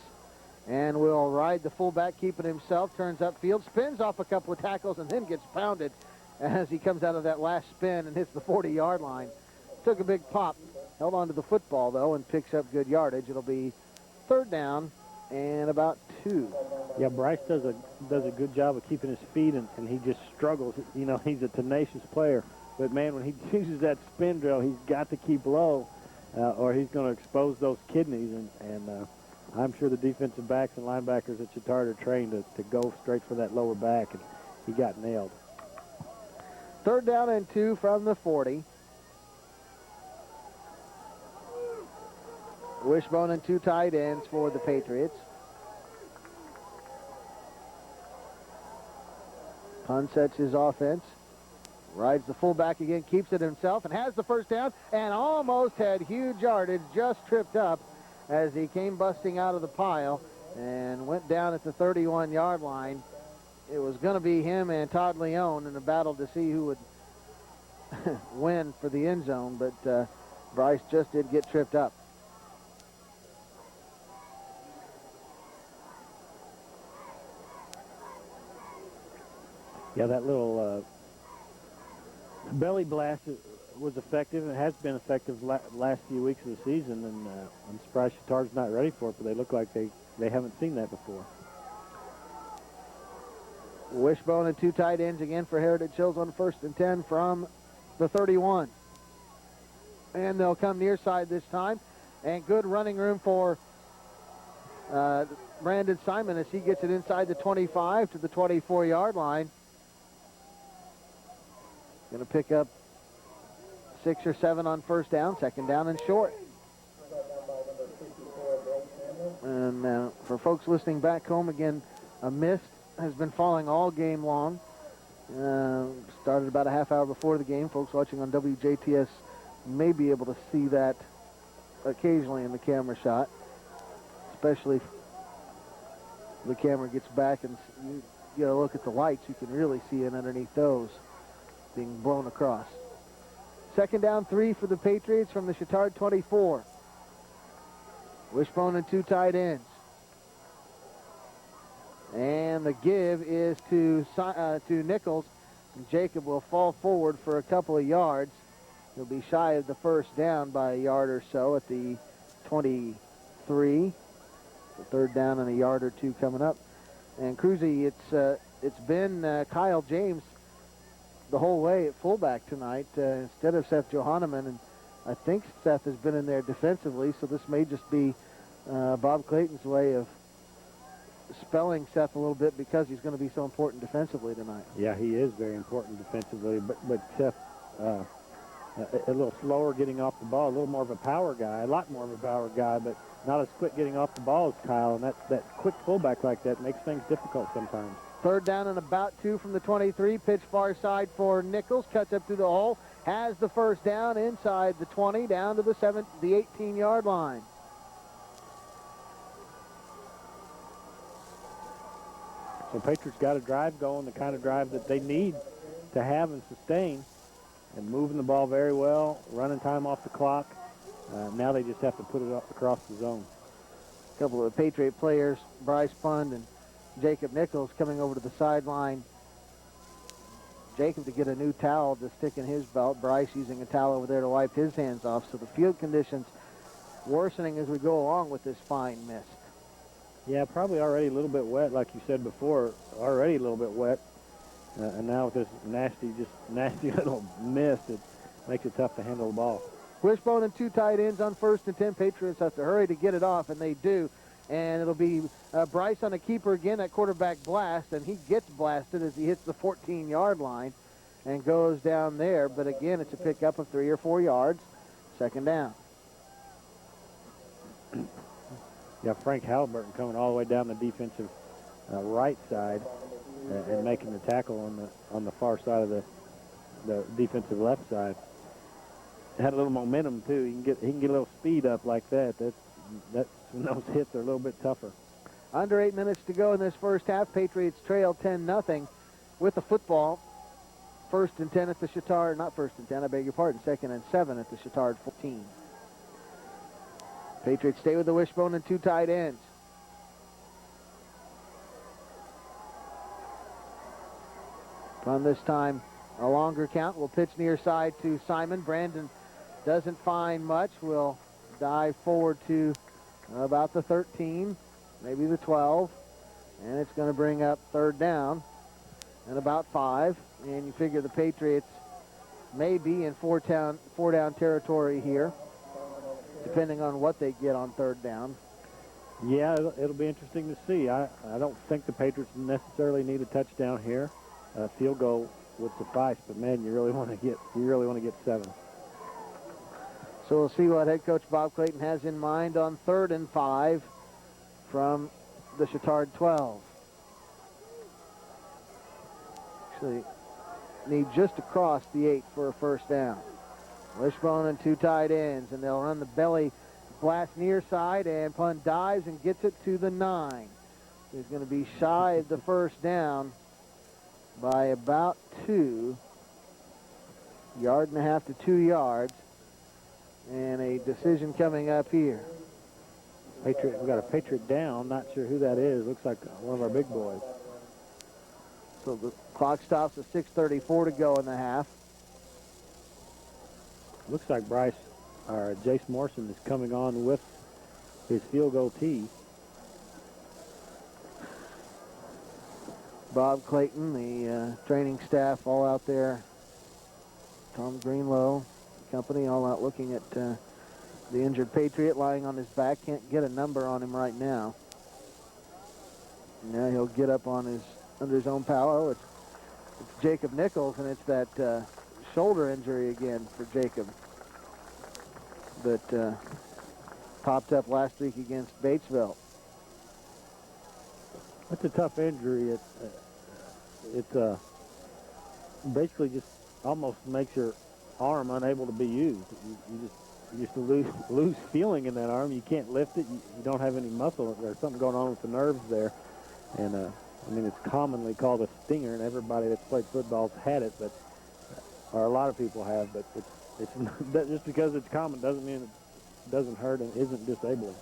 B: and will ride the fullback, keeping himself, turns upfield, spins off a couple of tackles, and then gets pounded as he comes out of that last spin and hits the 40-yard line. Took a big pop, held on to the football, though, and picks up good yardage. It'll be 3rd down and about 2.
A: Yeah, Bryce does a good job of keeping his feet, and he just struggles. You know, he's a tenacious player. But, man, when he uses that spin drill, he's got to keep low, or he's going to expose those kidneys. And I'm sure the defensive backs and linebackers at Chatard are trained to go straight for that lower back, and he got nailed.
B: 3rd down and 2 from the 40. Wishbone and 2 tight ends for the Patriots. Pun sets his offense. Rides the fullback again, keeps it himself, and has the 1st down, and almost had huge yardage, just tripped up as he came busting out of the pile and went down at the 31-yard line. It was going to be him and Todd Leone in a battle to see who would win for the end zone, but Bryce just did get tripped up.
A: Yeah, that little belly blast was effective. It has been effective last few weeks of the season, and I'm surprised Chatard's not ready for it, but they look like they haven't seen that before.
B: Wishbone and 2 tight ends again for Heritage Hills on 1st and 10 from the 31. And they'll come near side this time, and good running room for Brandon Simon as he gets it inside the 25 to the 24-yard line. Going to pick up 6 or 7 on 1st down, 2nd down and short. And for folks listening back home, again, a mist has been falling all game long. Started about a half hour before the game. Folks watching on WJTS may be able to see that occasionally in the camera shot, especially if the camera gets back and you get a look at the lights. You can really see it underneath those being blown across. 2nd down, 3 for the Patriots from the Chatard 24. Wishbone and 2 tight ends. And the give is to Nichols. And Jacob will fall forward for a couple of yards. He'll be shy of the 1st down by a yard or so at the 23. The 3rd down and a yard or 2 coming up. And Cruzy, it's been Kyle James the whole way at fullback tonight instead of Seth Johanneman. And I think Seth has been in there defensively, so this may just be Bob Clayton's way of spelling Seth a little bit because he's going to be so important defensively tonight.
A: Yeah, he is very important defensively, but Seth a little slower getting off the ball, a little more of a power guy, a lot more of a power guy, but not as quick getting off the ball as Kyle, and that quick fullback like that makes things difficult sometimes.
B: Third down and about 2 from the 23. Pitch far side for Nichols. Cuts up through the hole. Has the first down inside the 20 down to the 18-yard line.
A: So Patriots got a drive going, the kind of drive that they need to have and sustain, and moving the ball very well, running time off the clock. Now they just have to put it up across the zone.
B: A couple of the Patriot players, Bryce Pund and Jacob Nichols, coming over to the sideline. Jacob to get a new towel to stick in his belt. Bryce using a towel over there to wipe his hands off. So the field conditions worsening as we go along with this fine mist.
A: Yeah, probably already a little bit wet, like you said before, already a little bit wet. And now with this nasty little mist, it makes it tough to handle the ball.
B: Wishbone and 2 tight ends on 1st and 10. Patriots have to hurry to get it off, and they do. And it'll be Bryce on a keeper again, that quarterback blast, and he gets blasted as he hits the 14-yard line and goes down there. But again, it's a pickup of 3 or 4 yards. Second down.
A: Yeah, Frank Halliburton coming all the way down the defensive right side and making the tackle on the far side of the defensive left side. Had a little momentum too. He can get a little speed up like that. That's when those hits are a little bit tougher.
B: Under 8 minutes to go in this first half. Patriots trail 10-0 with the football. 1st and 10 at the Chatard. Not 1st and 10, I beg your pardon. 2nd and 7 at the Chatard 14. Patriots stay with the Wishbone and 2 tight ends. From this time, a longer count. We'll pitch near side to Simon. Brandon doesn't find much. We'll dive forward to about the 13, maybe the 12. And it's going to bring up 3rd down and about 5. And you figure the Patriots may be in four down territory here, depending on what they get on 3rd down.
A: Yeah, it'll be interesting to see. I don't think the Patriots necessarily need a touchdown here. A field goal would suffice, but man, you really want to get 7.
B: So we'll see what head coach Bob Clayton has in mind on 3rd and 5 from the Chatard 12. Actually, need just to cross the 8 for a first down. Wishbone and 2 tight ends, and they'll run the belly blast near side, and Pund dives and gets it to the 9. He's going to be shy of the first down by about 2, 1.5 yards to 2 yards, and a decision coming up here.
A: We got a Patriot down. Not sure who that is. Looks like one of our big boys.
B: So the clock stops at 6:34 to go in the half.
A: Looks like Jace Morrison is coming on with his field goal tee.
B: Bob Clayton, the training staff, all out there. Tom Greenlow, company, all out looking at the injured Patriot lying on his back. Can't get a number on him right now. Now he'll get up on under his own power. It's Jacob Nichols, and it's that shoulder injury again for Jacob that popped up last week against Batesville.
A: That's a tough injury. It basically just almost makes your arm unable to be used. You just lose feeling in that arm. You can't lift it. You don't have any muscle. There's something going on with the nerves there. And I mean, it's commonly called a stinger, and everybody that's played football's had it, or a lot of people have. But it's just because it's common doesn't mean it doesn't hurt and isn't disabling.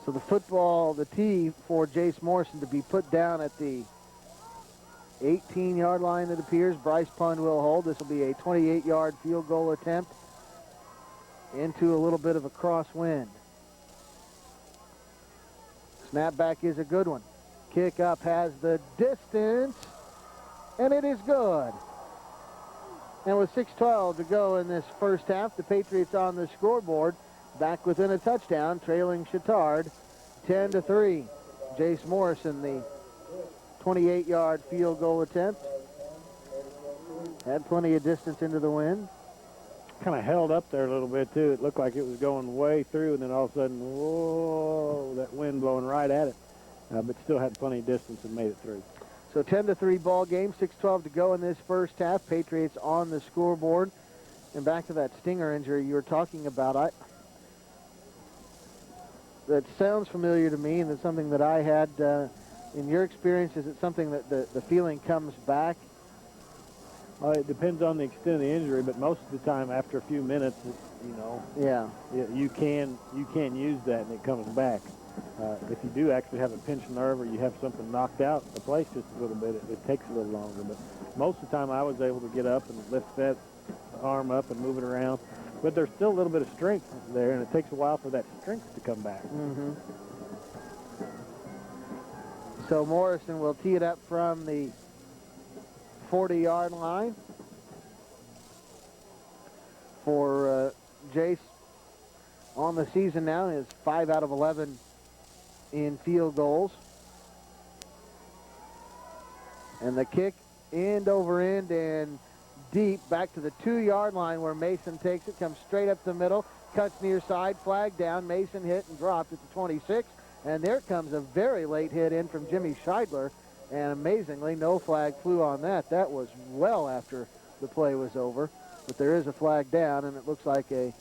B: So the tee for Jace Morrison to be put down at the 18-yard line, it appears. Bryce Pund will hold. This will be a 28-yard field goal attempt into a little bit of a crosswind. Snapback is a good one. Kick up has the distance, and it is good. And with 6:12 to go in this first half, the Patriots on the scoreboard, back within a touchdown, trailing Chatard 10-3. Jace Morrison, the 28-yard field goal attempt. Had plenty of distance into the wind.
A: Kind of held up there a little bit, too. It looked like it was going way through, and then all of a sudden, whoa, that wind blowing right at it. But still had plenty of distance and made it through.
B: So 10-3 ball game, 6:12 to go in this first half. Patriots on the scoreboard. And back to that stinger injury you were talking about, that sounds familiar to me, and it's something that I had. In your experience, is it something that the feeling comes back?
A: Well, it depends on the extent of the injury, but most of the time, after a few minutes,
B: Yeah.
A: you can use that and it comes back. If you do actually have a pinched nerve or you have something knocked out the place just a little bit, it takes a little longer. But most of the time, I was able to get up and lift that arm up and move it around. But there's still a little bit of strength there, and it takes a while for that strength to come back.
B: Mm-hmm. So Morrison will tee it up from the 40-yard line for Jace. On the season now is 5 out of 11 in field goals. And the kick end over end and deep back to the 2-yard line where Mason takes it, comes straight up the middle, cuts near side, flag down. Mason hit and dropped at the 26. And there comes a very late hit in from Jimmy Scheidler. And amazingly, no flag flew on that. That was well after the play was over. But there is a flag down, and it looks like a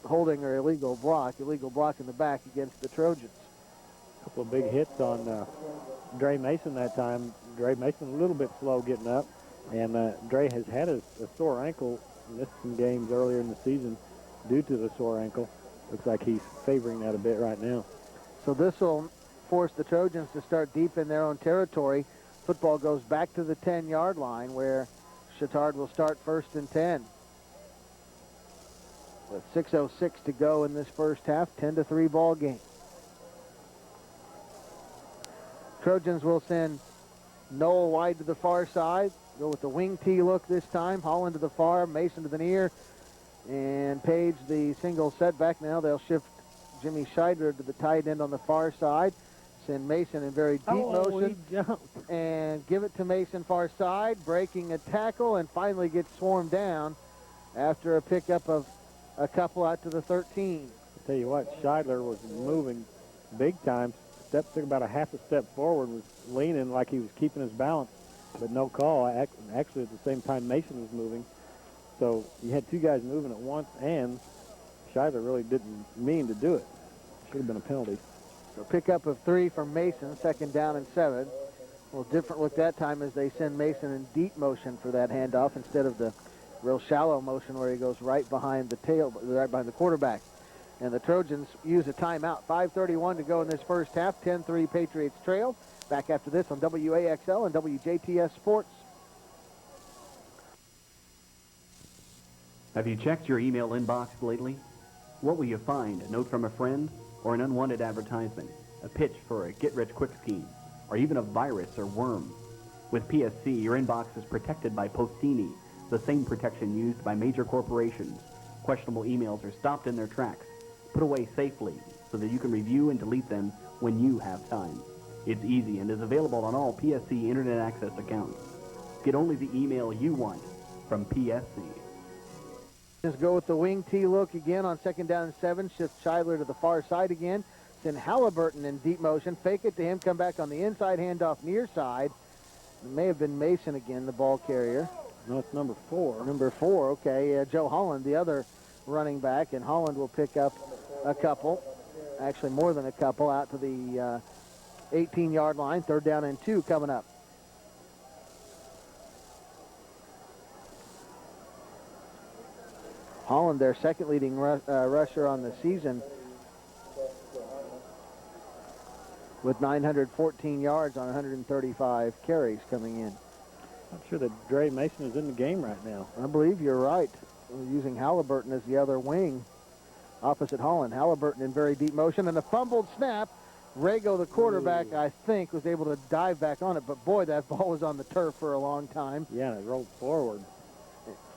B: holding or illegal block in the back against the Trojans.
A: A couple of big hits on Dre Mason that time. Dre Mason a little bit slow getting up, and Dre has had a sore ankle, missed some games earlier in the season due to the sore ankle. Looks like he's favoring that a bit right now.
B: So this will force the Trojans to start deep in their own territory. Football goes back to the 10-yard line where Chatard will start 1st and 10. With 6:06 to go in this first half, 10-3 ball game. Trojans will send Noel wide to the far side. Go with the wing T look this time. Holland to the far, Mason to the near. And Page the single setback. Now they'll shift Jimmy Scheidler to the tight end on the far side. Send Mason in very deep motion. And give it to Mason far side. Breaking a tackle and finally gets swarmed down after a pickup of a couple out to the 13.
A: I'll tell you what, Scheidler was moving big time. Took about a half a step forward, was leaning like he was keeping his balance, but no call. Actually, at the same time, Mason was moving. So you had two guys moving at once, and Scheidler really didn't mean to do it. Should have been a penalty.
B: So pickup of 3 from Mason, 2nd down and 7. A little different look that time as they send Mason in deep motion for that handoff instead of the real shallow motion where he goes right behind the quarterback. And the Trojans use a timeout. 5:31 to go in this first half. 10-3 Patriots trail. Back after this on WAXL and WJTS Sports.
H: Have you checked your email inbox lately? What will you find? A note from a friend or an unwanted advertisement? A pitch for a get-rich-quick scheme? Or even a virus or worm? With PSC, your inbox is protected by Postini, the same protection used by major corporations. Questionable emails are stopped in their tracks, put away safely so that you can review and delete them when you have time. It's easy and is available on all PSC Internet Access accounts. Get only the email you want from PSC.
B: Just go with the wing T look again on 2nd down and 7. Shift Scheidler to the far side again. Send Halliburton in deep motion. Fake it to him. Come back on the inside handoff near side. It may have been Mason again, the ball carrier.
A: No, it's number 4.
B: Number 4, okay. Joe Holland, the other running back. And Holland will pick up a couple. Actually, more than a couple out to the 18-yard line. 3rd down and 2 coming up. Holland, their second leading rusher on the season, with 914 yards on 135 carries coming in.
A: I'm sure that Dre Mason is in the game right now.
B: I believe you're right. We're using Halliburton as the other wing opposite Holland. Halliburton in very deep motion and a fumbled snap. Rago, the quarterback, I think, was able to dive back on it, but boy, that ball was on the turf for a long time.
A: Yeah, and it rolled forward.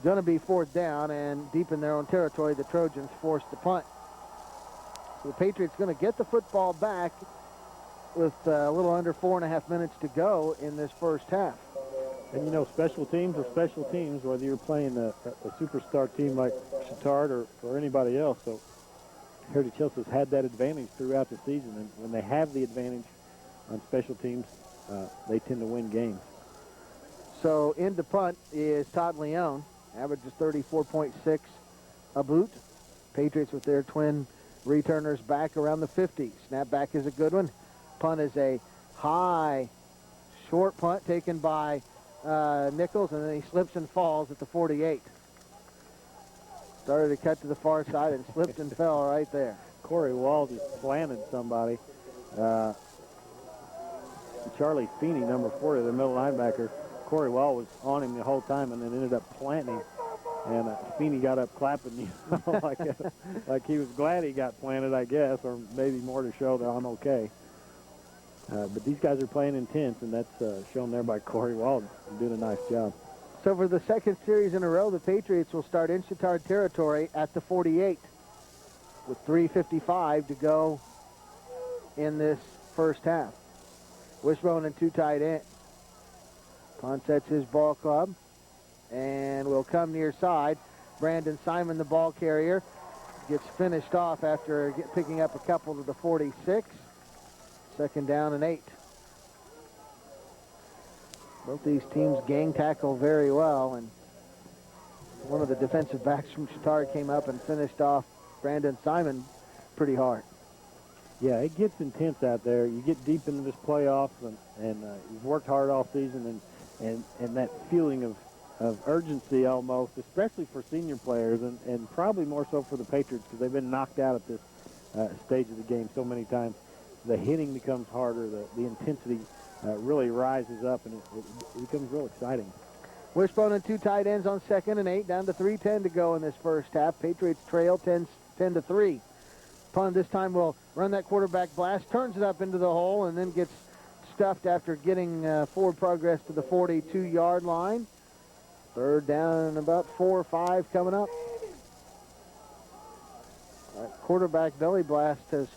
B: going to be fourth down, and deep in their own territory, the Trojans forced to punt. So the Patriots going to get the football back with a little under 4.5 minutes to go in this first half.
A: And, you know, special teams are special teams, whether you're playing a superstar team like Chatard or anybody else. So Heritage Hills has had that advantage throughout the season. And when they have the advantage on special teams, they tend to win games.
B: So into punt is Todd Leone. Averages 34.6 a boot. Patriots with their twin returners back around the 50. Snap back is a good one. Punt is a high, short punt taken by Nichols, and then he slips and falls at the 48. Started to cut to the far side and slipped and fell right there.
A: Corey Wall just planted somebody. Charlie Feeney, number 40, the middle linebacker. Corey Wall was on him the whole time and then ended up planting him. And Feeney got up clapping, you know, like he was glad he got planted, I guess, or maybe more to show that I'm okay. But these guys are playing intense, and that's shown there by Corey Wall doing a nice job.
B: So for the second series in a row, the Patriots will start in Chatard territory at the 48 with 3:55 to go in this first half. Wishbone and two tight ends. Punt sets his ball club and will come near side. Brandon Simon, the ball carrier, gets finished off after picking up a couple to the 46. Second down and 8. Both these teams gang tackle very well, and one of the defensive backs from Chatard came up and finished off Brandon Simon pretty hard.
A: Yeah, it gets intense out there. You get deep into this playoff, and you've worked hard all season, and that feeling of urgency almost, especially for senior players, and probably more so for the Patriots because they've been knocked out at this stage of the game so many times. The hitting becomes harder. The intensity really rises up, and it becomes real exciting.
B: Wishbone and two tight ends on 2nd and 8, down to 3:10 to go in this first half. Patriots trail 10-3. Punt this time will run that quarterback blast, turns it up into the hole, and then gets stuffed after getting forward progress to the 42-yard line. Third down and about 4 or 5 coming up. That quarterback belly blast has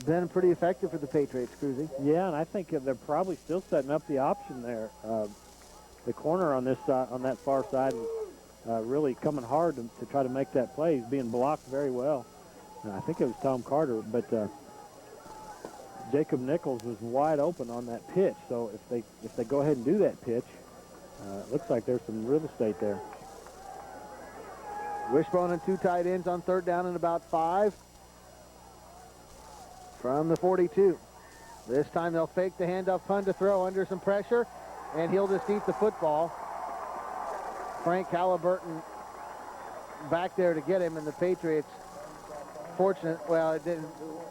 B: been pretty effective for the Patriots, Cruzy.
A: Yeah, and I think they're probably still setting up the option there. The corner on this side, on that far side, was really coming hard to try to make that play. He's being blocked very well. I think it was Tom Carter, but Jacob Nichols was wide open on that pitch. So if they go ahead and do that pitch, it looks like there's some real estate there.
B: Wishbone and two tight ends on 3rd down and about 5 from the 42. This time they'll fake the handoff punt to throw under some pressure, and he'll just eat the football. Frank Halliburton back there to get him, and the Patriots fortunate, well, it didn't,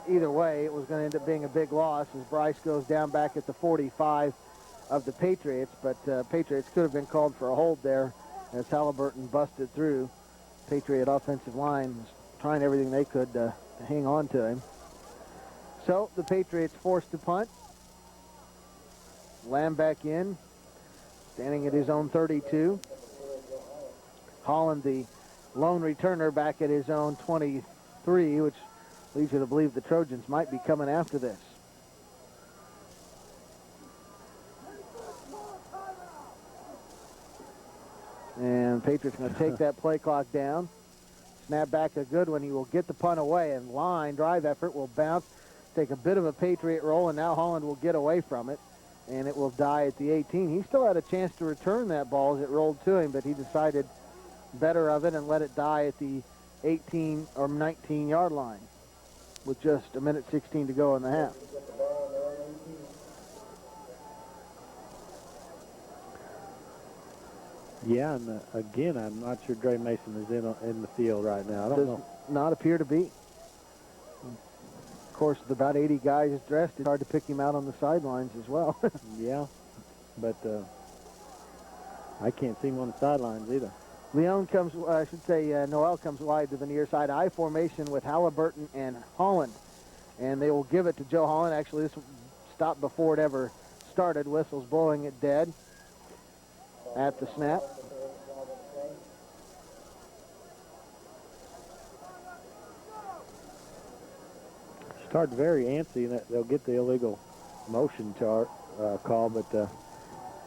B: either way, it was going to end up being a big loss as Bryce goes down back at the 45 of the Patriots, but Patriots could have been called for a hold there as Halliburton busted through. Patriot offensive line was trying everything they could to hang on to him. So the Patriots forced to punt. Lamb back in, standing at his own 32. Holland, the lone returner, back at his own 23, which leads you to believe the Trojans might be coming after this. And Patriots going to take that play clock down. Snap back a good one. He will get the punt away, and line drive effort will bounce, take a bit of a Patriot roll, and now Holland will get away from it, and it will die at the 18. He still had a chance to return that ball as it rolled to him, but he decided better of it and let it die at the 18 or 19-yard line with just 1:16 to go in the half.
A: Yeah, and again, I'm not sure Dre Mason is in the field right now. I don't know.
B: Does not appear to be. Of course, with about 80 guys dressed, it's hard to pick him out on the sidelines as well.
A: Yeah, but I can't see him on the sidelines either.
B: Leone comes, I should say, Noel comes wide to the near side I formation with Halliburton and Holland. And they will give it to Joe Holland. Actually, this stopped before it ever started. Whistles blowing it dead at the snap.
A: Chatard's very antsy, and they'll get the illegal motion call, but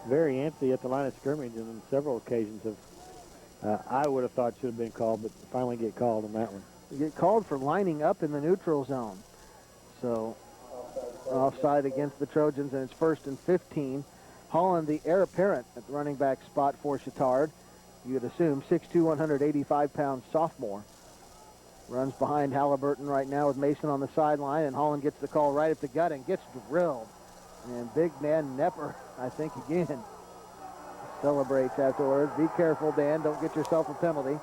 A: very antsy at the line of scrimmage, and on several occasions I would have thought should have been called, but finally get called on that one.
B: You get called for lining up in the neutral zone. So offside against the Trojans, and it's 1st and 15. Holland, the heir apparent at the running back spot for Chatard. You'd assume 6'2", 185-pound sophomore. Runs behind Halliburton right now with Mason on the sideline, and Holland gets the call right at the gut and gets drilled. And big Dan Nepper, I think, again, celebrates afterwards. Be careful, Dan. Don't get yourself a penalty.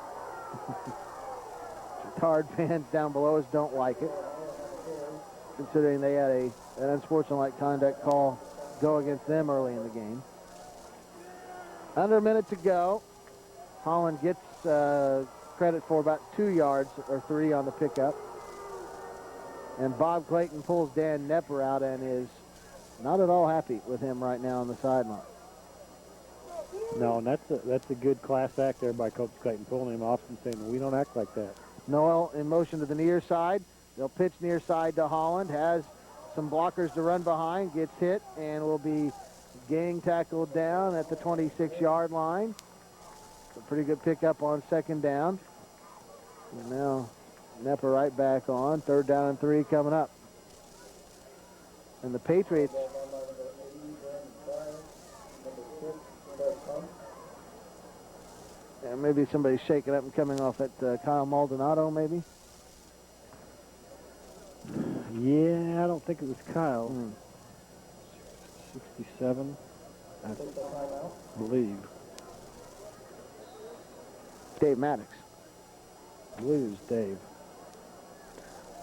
B: Chatard fans down below us don't like it, considering they had an unsportsmanlike conduct call go against them early in the game. Under a minute to go. Holland gets credit for about 2 yards or 3 on the pickup. And Bob Clayton pulls Dan Nepper out and is not at all happy with him right now on the sideline.
A: No, and that's a good class act there by Coach Clayton, pulling him off and saying, we don't act like that.
B: Noel in motion to the near side. They'll pitch near side to Holland. Has some blockers to run behind. Gets hit and will be gang tackled down at the 26-yard line. A pretty good pickup on 2nd down. And now Nepper right back on. 3rd down and 3 coming up. And the Patriots... And maybe somebody's shaking up and coming off at Kyle Maldonado, maybe?
A: Yeah, I don't think it was Kyle. 67, I believe.
B: Dave Maddox.
A: I believe it was Dave.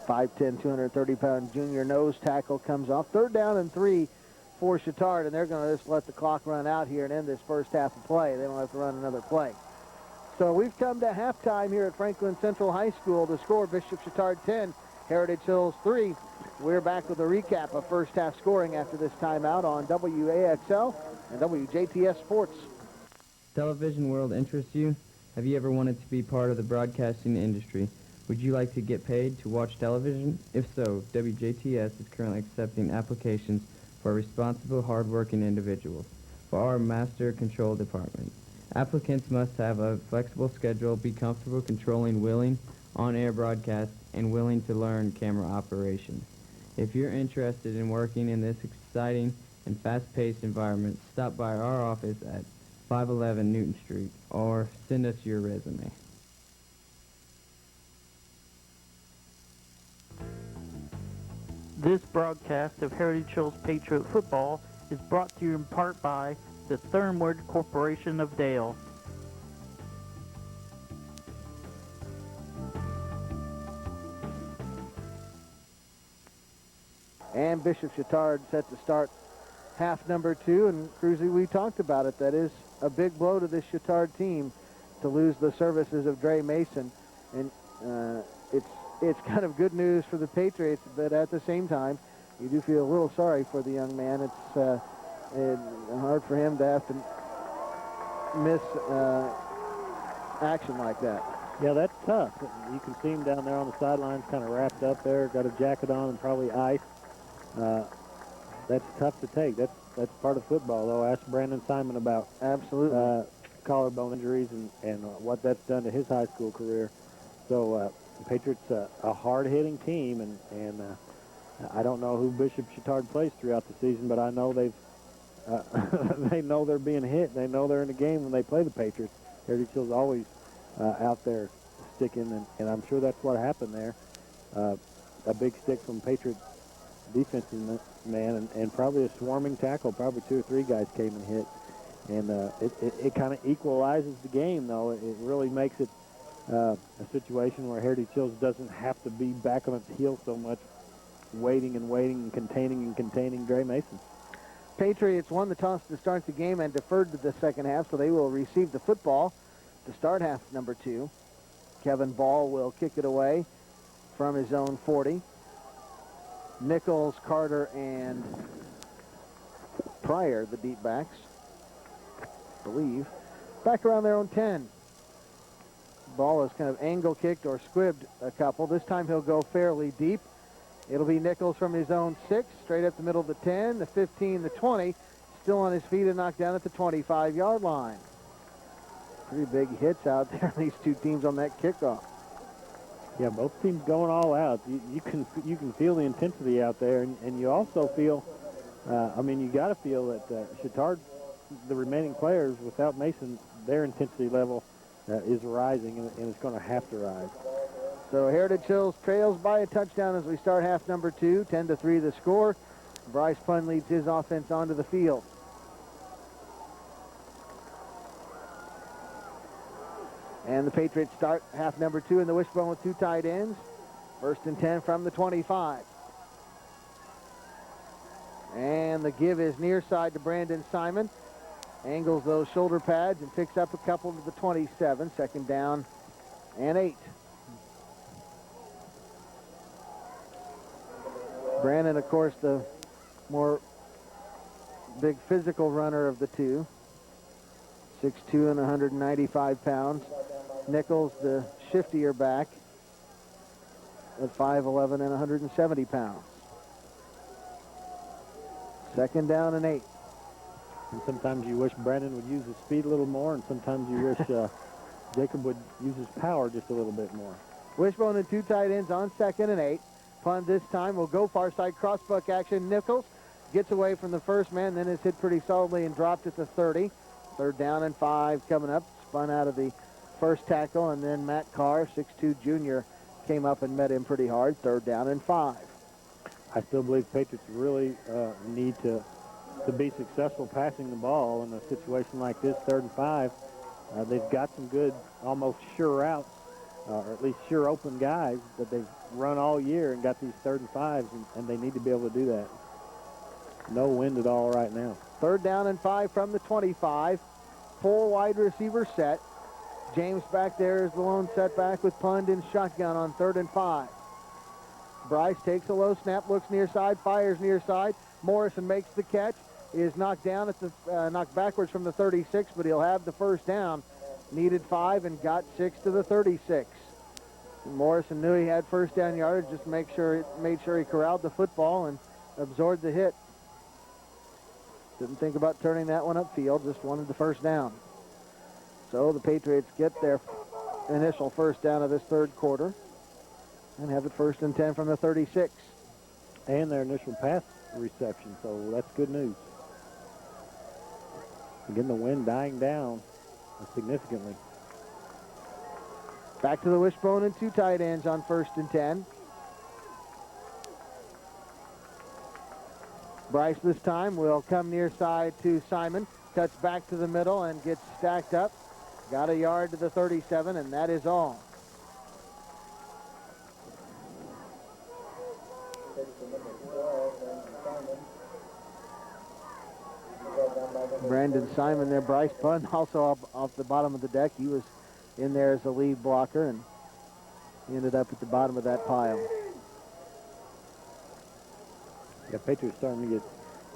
B: 5'10", 230-pound junior nose tackle comes off. 3rd down and 3 for Chatard, and they're going to just let the clock run out here and end this first half of play. They don't have to run another play. So we've come to halftime here at Franklin Central High School. The score, Bishop Chatard 10, Heritage Hills 3. We're back with a recap of first half scoring after this timeout on WAXL and WJTS Sports.
J: Television world interests you? Have you ever wanted to be part of the broadcasting industry? Would you like to get paid to watch television? If so, WJTS is currently accepting applications for responsible, hardworking individuals for our master control department. Applicants must have a flexible schedule, be comfortable controlling willing on-air broadcasts, and willing to learn camera operation. If you're interested in working in this exciting and fast-paced environment, stop by our office at 511 Newton Street or send us your resume.
K: This broadcast of Heritage Hills Patriot Football is brought to you in part by the Thurnwood Corporation of Dale.
B: And Bishop Chatard set to start half number 2. And, Cruzy, we talked about it. That is a big blow to this Chatard team to lose the services of Dre Mason. And it's kind of good news for the Patriots, but at the same time, you do feel a little sorry for the young man. It's hard for him to have to miss action like that.
A: Yeah, that's tough. You can see him down there on the sidelines, kind of wrapped up there, got a jacket on and probably ice. That's tough to take. That's part of football, though. Ask Brandon Simon about collarbone injuries and what that's done to his high school career. So the Patriots a hard-hitting team, and I don't know who Bishop Chatard plays throughout the season, but I know they know they're being hit. They know they're in the game when they play the Patriots. Heritage Hill's always out there sticking, and I'm sure that's what happened there. A big stick from Patriot defensive man, and probably a swarming tackle. Probably 2 or 3 guys came and hit, and it kind of equalizes the game, though. It really makes it a situation where Heritage Hills doesn't have to be back on its heels so much, waiting and containing Dre Mason.
B: Patriots won the toss to start the game and deferred to the second half, so they will receive the football to start half number 2. Kevin Ball will kick it away from his own 40. Nichols, Carter, and Pryor, the deep backs, I believe, back around their own 10. Ball is kind of angle kicked or squibbed a couple. This time he'll go fairly deep It'll be Nichols from his own 6, straight up the middle of the 10, the 15, the 20. Still on his feet and knocked down at the 25-yard line. Pretty big hits out there, these two teams on that kickoff.
A: Yeah, both teams going all out. You can feel the intensity out there, and you also feel, you got to feel that Chatard, the remaining players, without Mason, their intensity level is rising, and it's going to have to rise.
B: So Heritage Hills trails by a touchdown as we start half number 2, 10-3 the score. Bryce Pund leads his offense onto the field. And the Patriots start half number 2 in the wishbone with 2 tight ends. 1st and 10 from the 25. And the give is near side to Brandon Simon. Angles those shoulder pads and picks up a couple to the 27. 2nd down and 8. Brandon, of course, the more big physical runner of the two. 6'2" and 195 pounds. Nichols, the shiftier back, at 5'11" and 170 pounds. 2nd down and 8.
A: And sometimes you wish Brandon would use his speed a little more, and sometimes you wish Jacob would use his power just a little bit more.
B: Wishbone and 2 tight ends on 2nd and 8. Pund this time will go far side crossbuck action. Nichols gets away from the first man, then is hit pretty solidly and dropped at the 30. 3rd down and 5 coming up. Spun out of the first tackle, and then Matt Carr, 6'2" junior, came up and met him pretty hard. 3rd down and 5.
A: I still believe Patriots really need to be successful passing the ball in a situation like this, 3rd and 5. They've got some good, almost sure routes, or at least sure open guys that they've run all year and got these 3rd and 5s, and they need to be able to do that. No wind at all right now.
B: 3rd down and 5 from the 25. 4 wide receiver set. James back there is the lone setback with Pund in shotgun on 3rd and 5. Bryce takes a low snap, looks near side, fires near side. Morrison makes the catch, is knocked down at the knocked backwards from the 36, but he'll have the 1st down. Needed 5 and got 6 to the 36. Morrison knew he had 1st down yardage, just made sure he corralled the football and absorbed the hit. Didn't think about turning that one upfield, just wanted the 1st down. So the Patriots get their initial 1st down of this 3rd quarter and have it 1st and 10 from the 36.
A: And their initial pass reception, so that's good news. Again, the wind dying down significantly.
B: Back to the wishbone and 2 tight ends on 1st and 10. Bryce this time will come near side to Simon. Cuts back to the middle and gets stacked up. Got a yard to the 37, and that is all. Brandon Simon there. Bryce Pund also off the bottom of the deck. He was in there as a lead blocker, and he ended up at the bottom of that pile.
A: Yeah, Patriots starting to get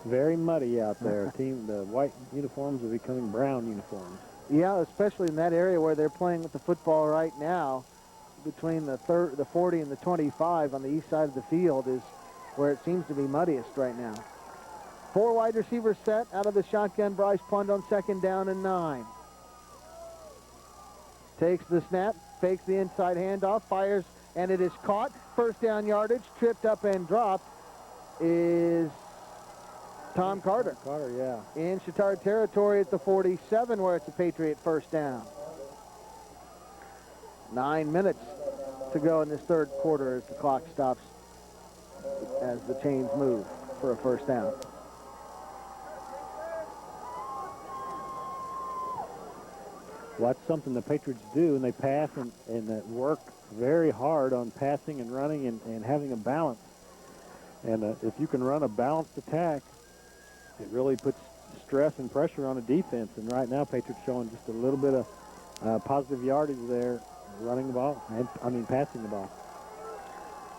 A: very muddy out there. The white uniforms are becoming brown uniforms.
B: Yeah, especially in that area where they're playing with the football right now. Between the 40 and the 25 on the east side of the field is where it seems to be muddiest right now. 4 wide receivers set out of the shotgun. Bryce Pund on 2nd down and 9. Takes the snap, fakes the inside handoff, fires, and it is caught. 1st down yardage, tripped up and dropped is Tom Carter.
A: Carter, yeah.
B: In Chatard territory at the 47 where it's a Patriot 1st down. 9 minutes to go in this 3rd quarter as the clock stops, as the chains move for a 1st down.
A: Well, that's something the Patriots do, and they pass and work very hard on passing and running and having a balance. And if you can run a balanced attack, it really puts stress and pressure on a defense. And right now, Patriots showing just a little bit of positive yardage there, running the ball, passing the ball.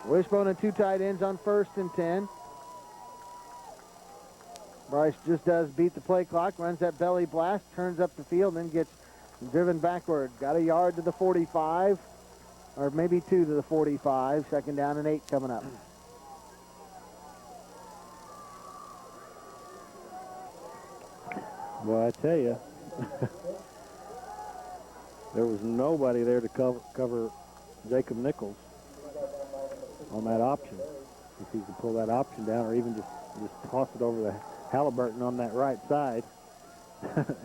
B: Wishbone and 2 tight ends on 1st and 10. Bryce just does beat the play clock, runs that belly blast, turns up the field, then gets driven backward. Got a yard to the 45, or maybe 2 to the 45. 2nd down and 8 coming up.
A: Well, I tell you, there was nobody there to cover Jacob Nichols on that option. If he could pull that option down or even just toss it over the Halliburton on that right side,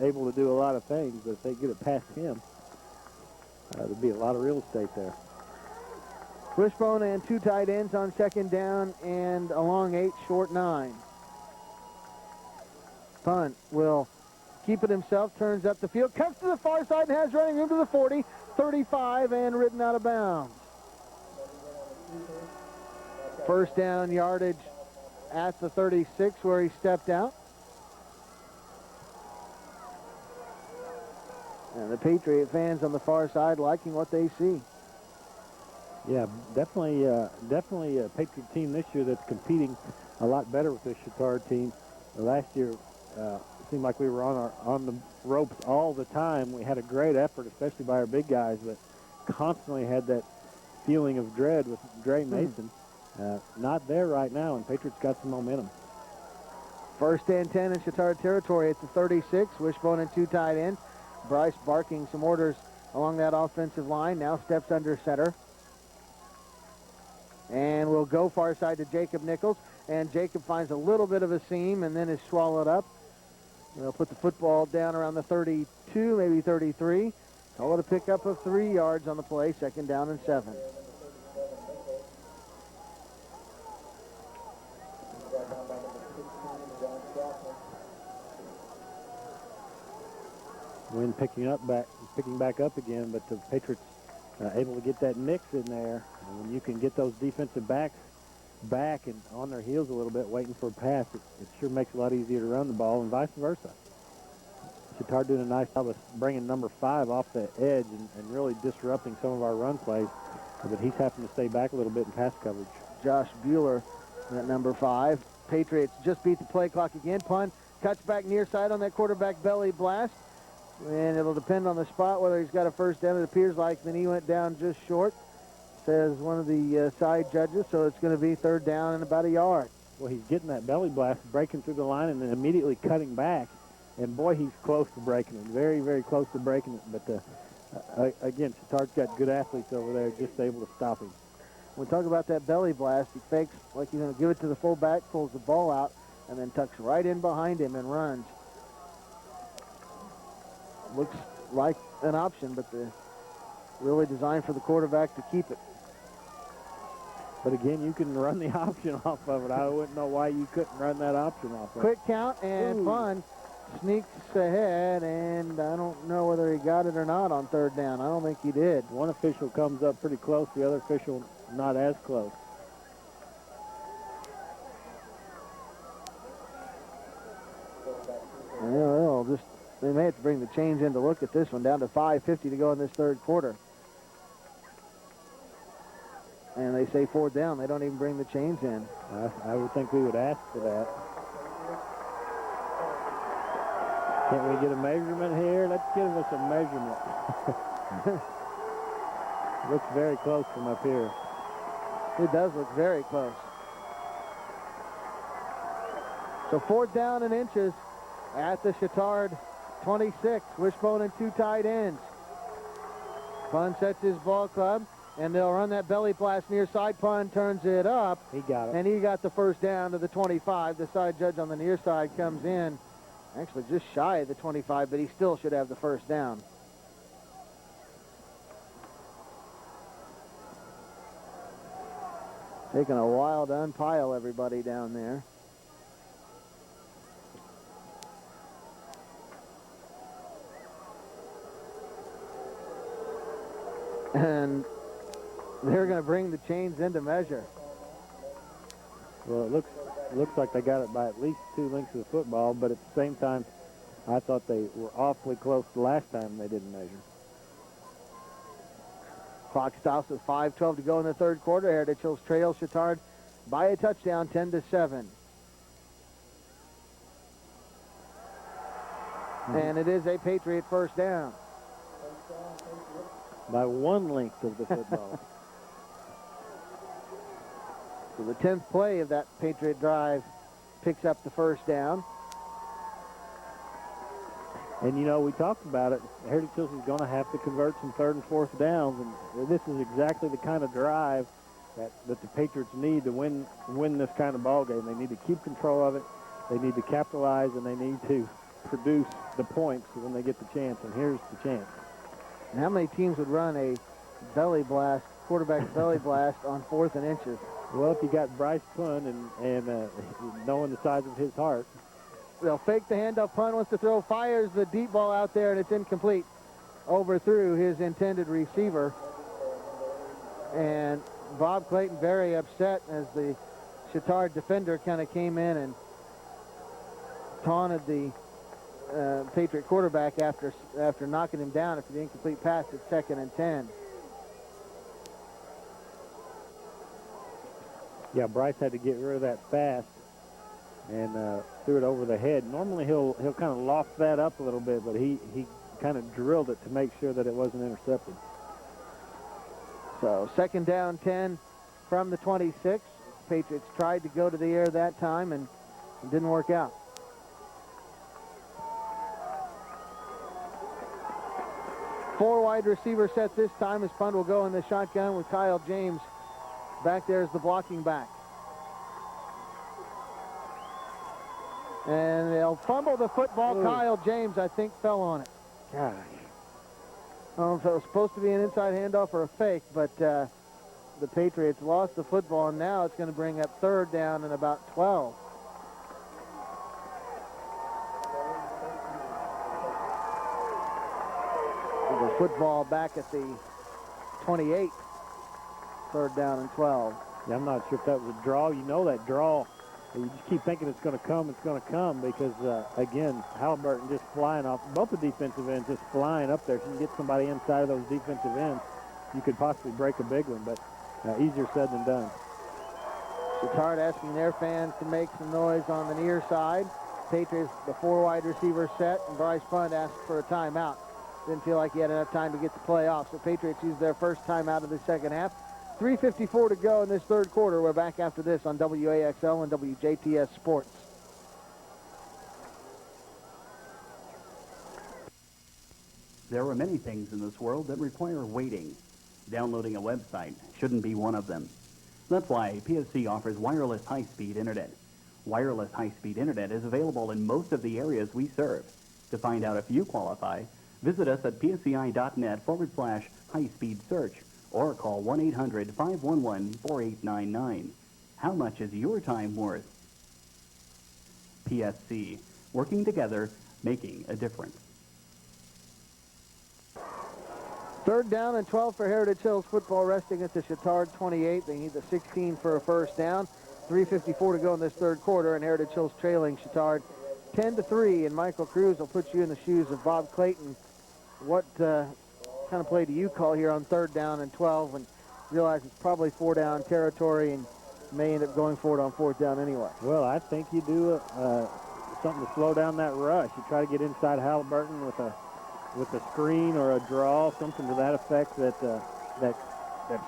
A: able to do a lot of things, but if they get it past him, there'd be a lot of real estate there.
B: Wishbone and 2 tight ends on second down and a long 8, short 9. Punt will keep it himself, turns up the field, cuts to the far side and has running room to the 40, 35, and ridden out of bounds. First down yardage at the 36 where he stepped out. And the Patriot fans on the far side liking what they see.
A: Yeah, definitely a Patriot team this year that's competing a lot better with this Chatard team. Last year, it seemed like we were on the ropes all the time. We had a great effort, especially by our big guys, but constantly had that feeling of dread with Dre Mason. Not there right now, and Patriots got some momentum.
B: First and 10 in Chatard territory at the 36. Wishbone and 2 tight ends. Bryce barking some orders along that offensive line. Now steps under center. And will go far side to Jacob Nichols. And Jacob finds a little bit of a seam and then is swallowed up. They'll put the football down around the 32, maybe 33. Call it a pickup of 3 yards on the play. Second down and 7.
A: Wind picking back up again, but the Patriots able to get that mix in there. And when you can get those defensive backs back and on their heels a little bit, waiting for a pass, it sure makes it a lot easier to run the ball, and vice versa. Chatard doing a nice job of bringing number 5 off the edge and really disrupting some of our run plays, but he's having to stay back a little bit in pass coverage.
B: Josh Bueller at number 5. Patriots just beat the play clock again. Punt, cuts back near side on that quarterback belly blast. And it'll depend on the spot whether he's got a first down. It appears like the knee went down just short, says one of the side judges, so it's going to be third down and about a yard.
A: Well, he's getting that belly blast, breaking through the line, and then immediately cutting back. And, boy, he's close to breaking it, very, very close to breaking it. But, again, Chatard's got good athletes over there, just able to stop him.
B: When we talk about that belly blast, he fakes like he's going to give it to the fullback, pulls the ball out, and then tucks right in behind him and runs. Looks like an option, but really designed for the quarterback to keep it.
A: But again, you can run the option off of it. I wouldn't know why you couldn't run that option off of it.
B: Quick count and fun. Sneaks ahead, and I don't know whether he got it or not on third down. I don't think he did.
A: One official comes up pretty close. The other official not as close.
B: Yeah, they may have to bring the chains in to look at this one. Down to 5:50 to go in this third quarter. And they say fourth down. They don't even bring the chains in.
A: I would think we would ask for that. Can't we get a measurement here? Let's give us a measurement. Looks very close from up here.
B: It does look very close. So fourth down and inches at the Chatard 26. Wishbone and 2 tight ends. Pun sets his ball club, and they'll run that belly blast near side. Pun turns it up.
A: He got it.
B: And he got the first down to the 25. The side judge on the near side comes in. Actually just shy of the 25, but he still should have the first down. Taking a while to unpile everybody down there. And they're going to bring the chains into measure.
A: Well, it looks like they got it by at least 2 lengths of the football, but at the same time, I thought they were awfully close the last time they didn't measure.
B: Clock stops with 5:12 to go in the third quarter. Heritage Hills trails Chatard by a touchdown, 10-7. And it is a Patriot first down.
A: By 1 length of the football.
B: So the 10th play of that Patriot drive picks up the first down.
A: And, you know, we talked about it. Heritage Hills is going to have to convert some third and fourth downs, and this is exactly the kind of drive that the Patriots need to win this kind of ball game. They need to keep control of it. They need to capitalize, and they need to produce the points when they get the chance, and here's the chance.
B: And how many teams would run a belly blast, quarterback belly blast on 4th and inches?
A: Well, if you got Bryce Pun and knowing the size of his heart.
B: They'll fake the handoff. Pun wants to throw, fires the deep ball out there, and it's incomplete. Overthrew his intended receiver. And Bob Clayton very upset as the Chatard defender kind of came in and taunted the Patriot quarterback after knocking him down after the incomplete pass at 2nd and 10.
A: Yeah, Bryce had to get rid of that fast and threw it over the head. Normally he'll kind of loft that up a little bit, but he kind of drilled it to make sure that it wasn't intercepted.
B: So 2nd down, 10 from the 26. Patriots tried to go to the air that time, and it didn't work out. Four wide receiver set this time as Pund will go in the shotgun with Kyle James back there as the blocking back. And they'll fumble the football. Ooh. Kyle James, I think, fell on it.
A: Gosh.
B: I don't know if it was supposed to be an inside handoff or a fake, but the Patriots lost the football, and now it's going to bring up 3rd down and about 12. The football back at the 28. 3rd down and 12.
A: Yeah, I'm not sure if that was a draw. You know that draw. You just keep thinking it's going to come because, again, Halliburton just flying off. Both the defensive ends just flying up there. If you can get somebody inside of those defensive ends, you could possibly break a big one, but easier said than done.
B: Chatard asking their fans to make some noise on the near side. Patriots, the 4 wide receiver set, and Bryce Pund asked for a timeout. Didn't feel like he had enough time to get the play off, so Patriots used their first timeout of the second half. 3:54 to go in this 3rd quarter. We're back after this on WAXL and WJTS Sports.
H: There are many things in this world that require waiting. Downloading a website shouldn't be one of them. That's why PSC offers wireless high-speed internet. Wireless high-speed internet is available in most of the areas we serve. To find out if you qualify, visit us at psci.net/high-speed search or call 1-800-511-4899. How much is your time worth? PSC, working together, making a difference.
B: 3rd down and 12 for Heritage Hills football, resting at the Chatard 28. They need the 16 for a first down. 3:54 to go in this 3rd quarter, and Heritage Hills trailing Chatard 10-3. And Michael Cruz will put you in the shoes of Bob Clayton. What kind of play do you call here on 3rd down and 12 when you realize it's probably 4-down territory and may end up going for it on 4th down anyway?
A: Well, I think you do something to slow down that rush. You try to get inside Halliburton with a screen or a draw, something to that effect that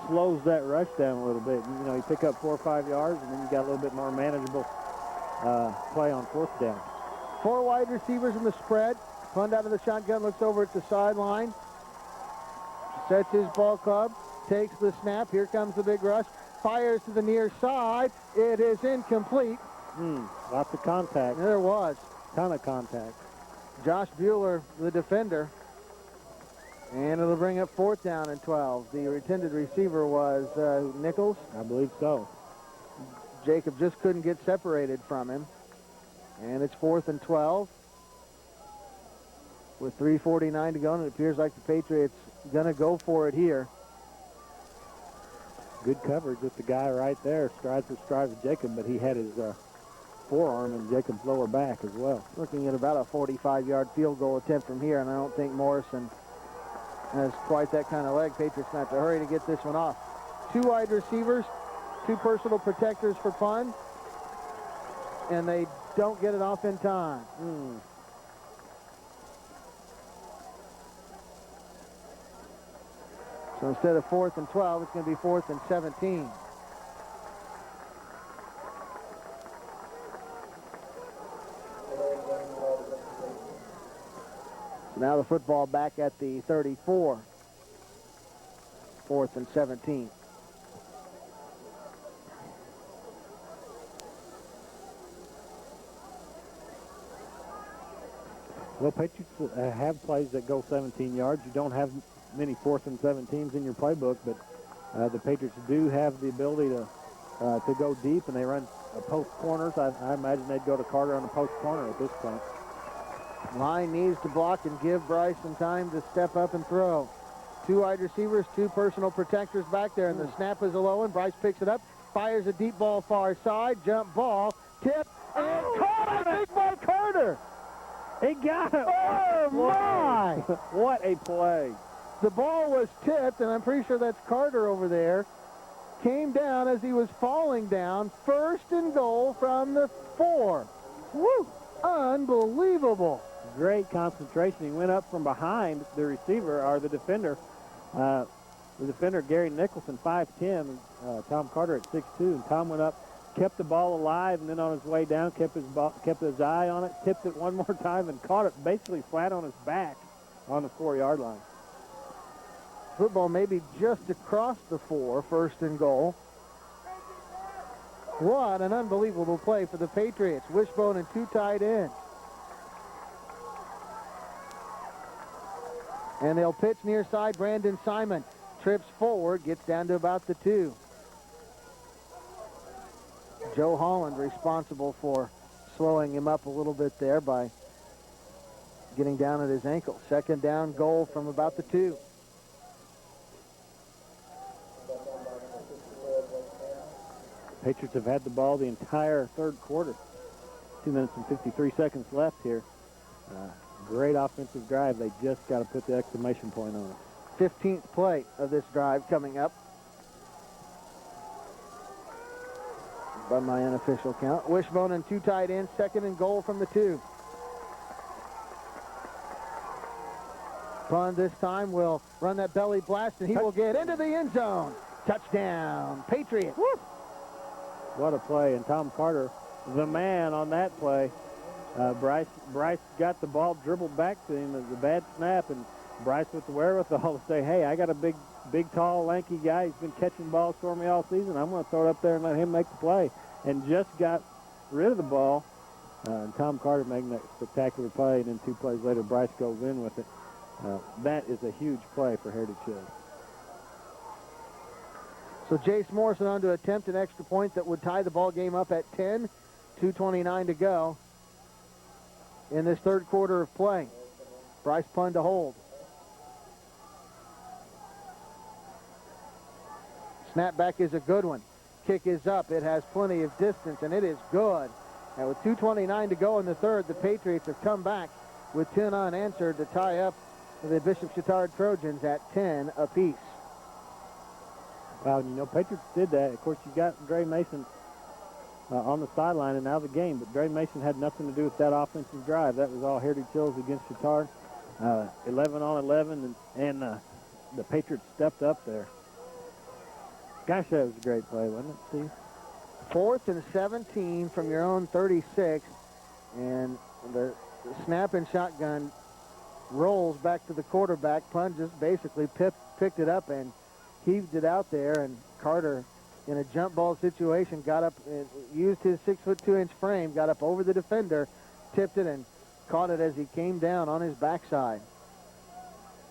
A: slows that rush down a little bit. You know, you pick up 4 or 5 yards, and then you got a little bit more manageable play on 4th down.
B: 4 wide receivers in the spread. Pund out of the shotgun, looks over at the sideline. Sets his ball club, takes the snap. Here comes the big rush. Fires to the near side. It is incomplete.
A: Lots of contact.
B: There was.
A: Ton of contact.
B: Josh Bueller, the defender. And it'll bring up 4th down and 12. The intended receiver was Nichols.
A: I believe so.
B: Jacob just couldn't get separated from him. And it's 4th and 12. With 3:49 to go, and it appears like the Patriots going to go for it here.
A: Good coverage with the guy right there, stride for stride with Jacob, but he had his forearm in Jacob's lower back as well.
B: Looking at about a 45-yard field goal attempt from here, and I don't think Morrison has quite that kind of leg. Patriots have to hurry to get this one off. 2 wide receivers, 2 personal protectors for Pund, and they don't get it off in time. So instead of 4th and 12, it's going to be 4th and 17. So now the football back at the 34. 4th and 17.
A: Well, Patriots have plays that go 17 yards. You don't have many 4th and 17s in your playbook, but the Patriots do have the ability to go deep, and they run post corners. I imagine they'd go to Carter on the post corner at this point.
B: Line needs to block and give Bryce some time to step up and throw. 2 wide receivers, 2 personal protectors back there, and the snap is a low one. Bryce picks it up, fires a deep ball far side, jump ball, tip, and caught by Big Boy Carter.
A: He got it.
B: Oh, my!
A: What a play.
B: The ball was tipped, and I'm pretty sure that's Carter over there. Came down as he was falling down. 1st and goal from the 4. Woo! Unbelievable.
A: Great concentration. He went up from behind the receiver, or the defender. The defender, Gary Nicholson, 5'10", Tom Carter at 6'2", and Tom went up, kept the ball alive, and then on his way down, kept his eye on it, tipped it one more time, and caught it basically flat on his back on the 4-yard line.
B: Football maybe just across the 4, 1st and goal. What an unbelievable play for the Patriots. Wishbone and 2 tight ends. And they'll pitch near side. Brandon Simon trips forward, gets down to about the 2. Joe Holland responsible for slowing him up a little bit there by getting down at his ankle. 2nd down, goal from about the 2.
A: Patriots have had the ball the entire 3rd quarter. 2 minutes and 53 seconds left here. Great offensive drive. They just got to put the exclamation point on it.
B: 15th play of this drive coming up by my unofficial count. Wishbone and 2 tight ends, 2nd and goal from the 2. Pond this time will run that belly blast, and he will get into the end zone. Touchdown, Patriots. Woo!
A: What a play. And Tom Carter, the man on that play. Bryce got the ball dribbled back to him as a bad snap, and Bryce with the wherewithal to say, hey, I got a big, tall, lanky guy. He's been catching balls for me all season. I'm going to throw it up there and let him make the play. And just got rid of the ball. And Tom Carter making that spectacular play, and then 2 plays later, Bryce goes in with it. That is a huge play for Heritage Hills.
B: So Jace Morrison on to attempt an extra point that would tie the ball game up at 10. 2:29 to go in this 3rd quarter of play. Bryce Pund to hold. Snapback is a good one. Kick is up. It has plenty of distance, and it is good. And with 2:29 to go in the 3rd, the Patriots have come back with 10 unanswered to tie up the Bishop Chatard Trojans at 10 apiece.
A: Well, you know, Patriots did that. Of course, you got Dre Mason on the sideline and out of the game, but Dre Mason had nothing to do with that offensive drive. That was all Heritage Hills against Chatard. 11 on 11, and the Patriots stepped up there. Gosh, that was a great play, wasn't it, Steve?
B: 4th and 17 from your own 36, and the snap and shotgun rolls back to the quarterback. Pun just basically picked it up and heaved it out there, and Carter, in a jump ball situation, got up and used his 6'2" frame, got up over the defender, tipped it, and caught it as he came down on his backside.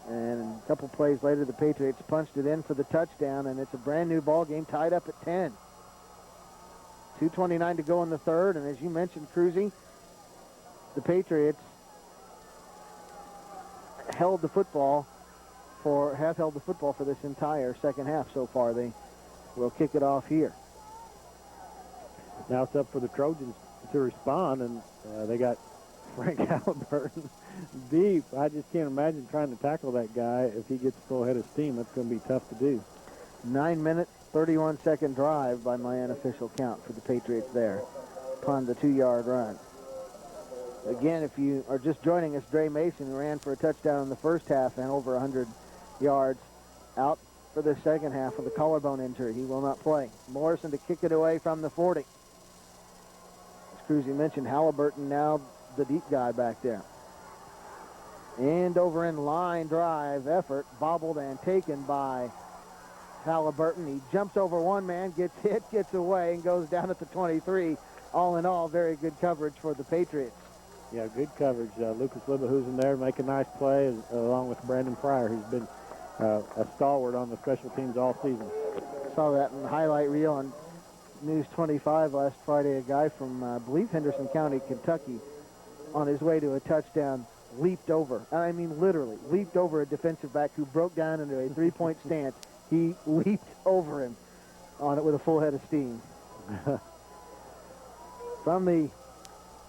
B: And a couple plays later, the Patriots punched it in for the touchdown, and it's a brand new ball game tied up at 10. 2:29 to go in the 3rd, and as you mentioned, Cruzy, the Patriots have held the football for this entire 2nd half so far. They will kick it off here.
A: Now it's up for the Trojans to respond, and they got Frank Halliburton deep. I just can't imagine trying to tackle that guy if he gets full head of steam. That's going to be tough to do.
B: 9-minute, 31-second drive by my unofficial count for the Patriots there upon the 2-yard run. Again, if you are just joining us, Dre Mason ran for a touchdown in the 1st half and over 100 yards, out for the 2nd half with a collarbone injury. He will not play. Morrison to kick it away from the 40. As Cruzy mentioned, Halliburton now the deep guy back there. And over in line drive effort, bobbled and taken by Halliburton. He jumps over one man, gets hit, gets away, and goes down at the 23. All in all, very good coverage for the Patriots.
A: Yeah, good coverage. Lucas Libahu's in there, make a nice play, along with Brandon Pryor, who's been a stalwart on the special teams all season.
B: Saw that in the highlight reel on News 25 last Friday. A guy from, I believe, Henderson County, Kentucky, on his way to a touchdown, leaped over. I mean, literally, leaped over a defensive back who broke down into a three-point stance. He leaped over him on it with a full head of steam. From the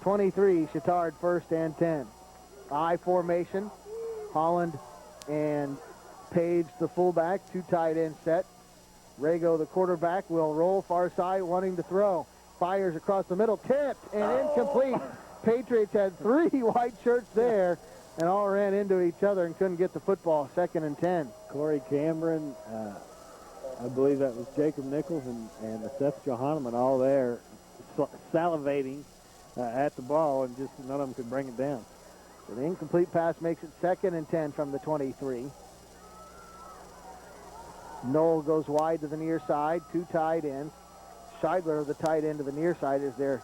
B: 23, Chatard first and 10. I formation. Holland and Page, the fullback, two tight end set. Rago, the quarterback, will roll far side, wanting to throw. Fires across the middle, tipped and incomplete. Patriots had three white shirts there and all ran into each other and couldn't get the football. 2nd and 10.
A: Corey Cameron, I believe that was Jacob Nichols and Seth Johanneman all there salivating at the ball, and just none of them could bring it down.
B: So the incomplete pass makes it 2nd and 10 from the 23. Knoll goes wide to the near side, two tight ends. Scheidler, the tight end to the near side, is their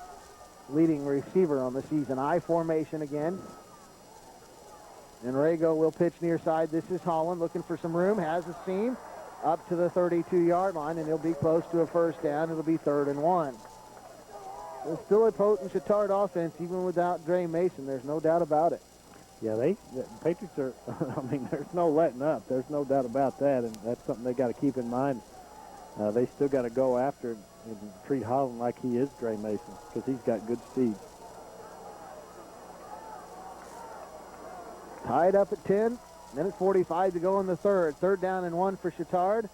B: leading receiver on the season. I formation again. And Rago will pitch near side. This is Holland looking for some room, has a seam up to the 32-yard line, and he'll be close to a first down. It'll be 3rd and 1. It's still a potent Chatard offense, even without Dre Mason. There's no doubt about it.
A: Yeah, the Patriots are, I mean, there's no letting up. There's no doubt about that, and that's something they got to keep in mind. They still got to go after and treat Holland like he is Dre Mason, because he's got good speed.
B: Tied up at 10, minute 45 to go in the third. 3rd down and 1 for Chatard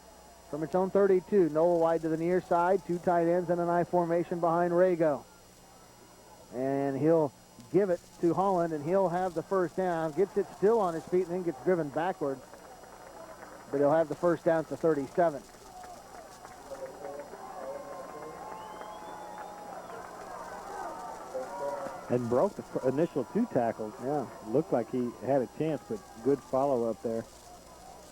B: from its own 32. Noel wide to the near side, two tight ends and an I formation behind Rago. And he'll give it to Holland, and he'll have the first down. Gets it still on his feet and then gets driven backwards. But he'll have the first down to 37.
A: And broke the initial two tackles.
B: Yeah.
A: Looked like he had a chance, but good follow-up there.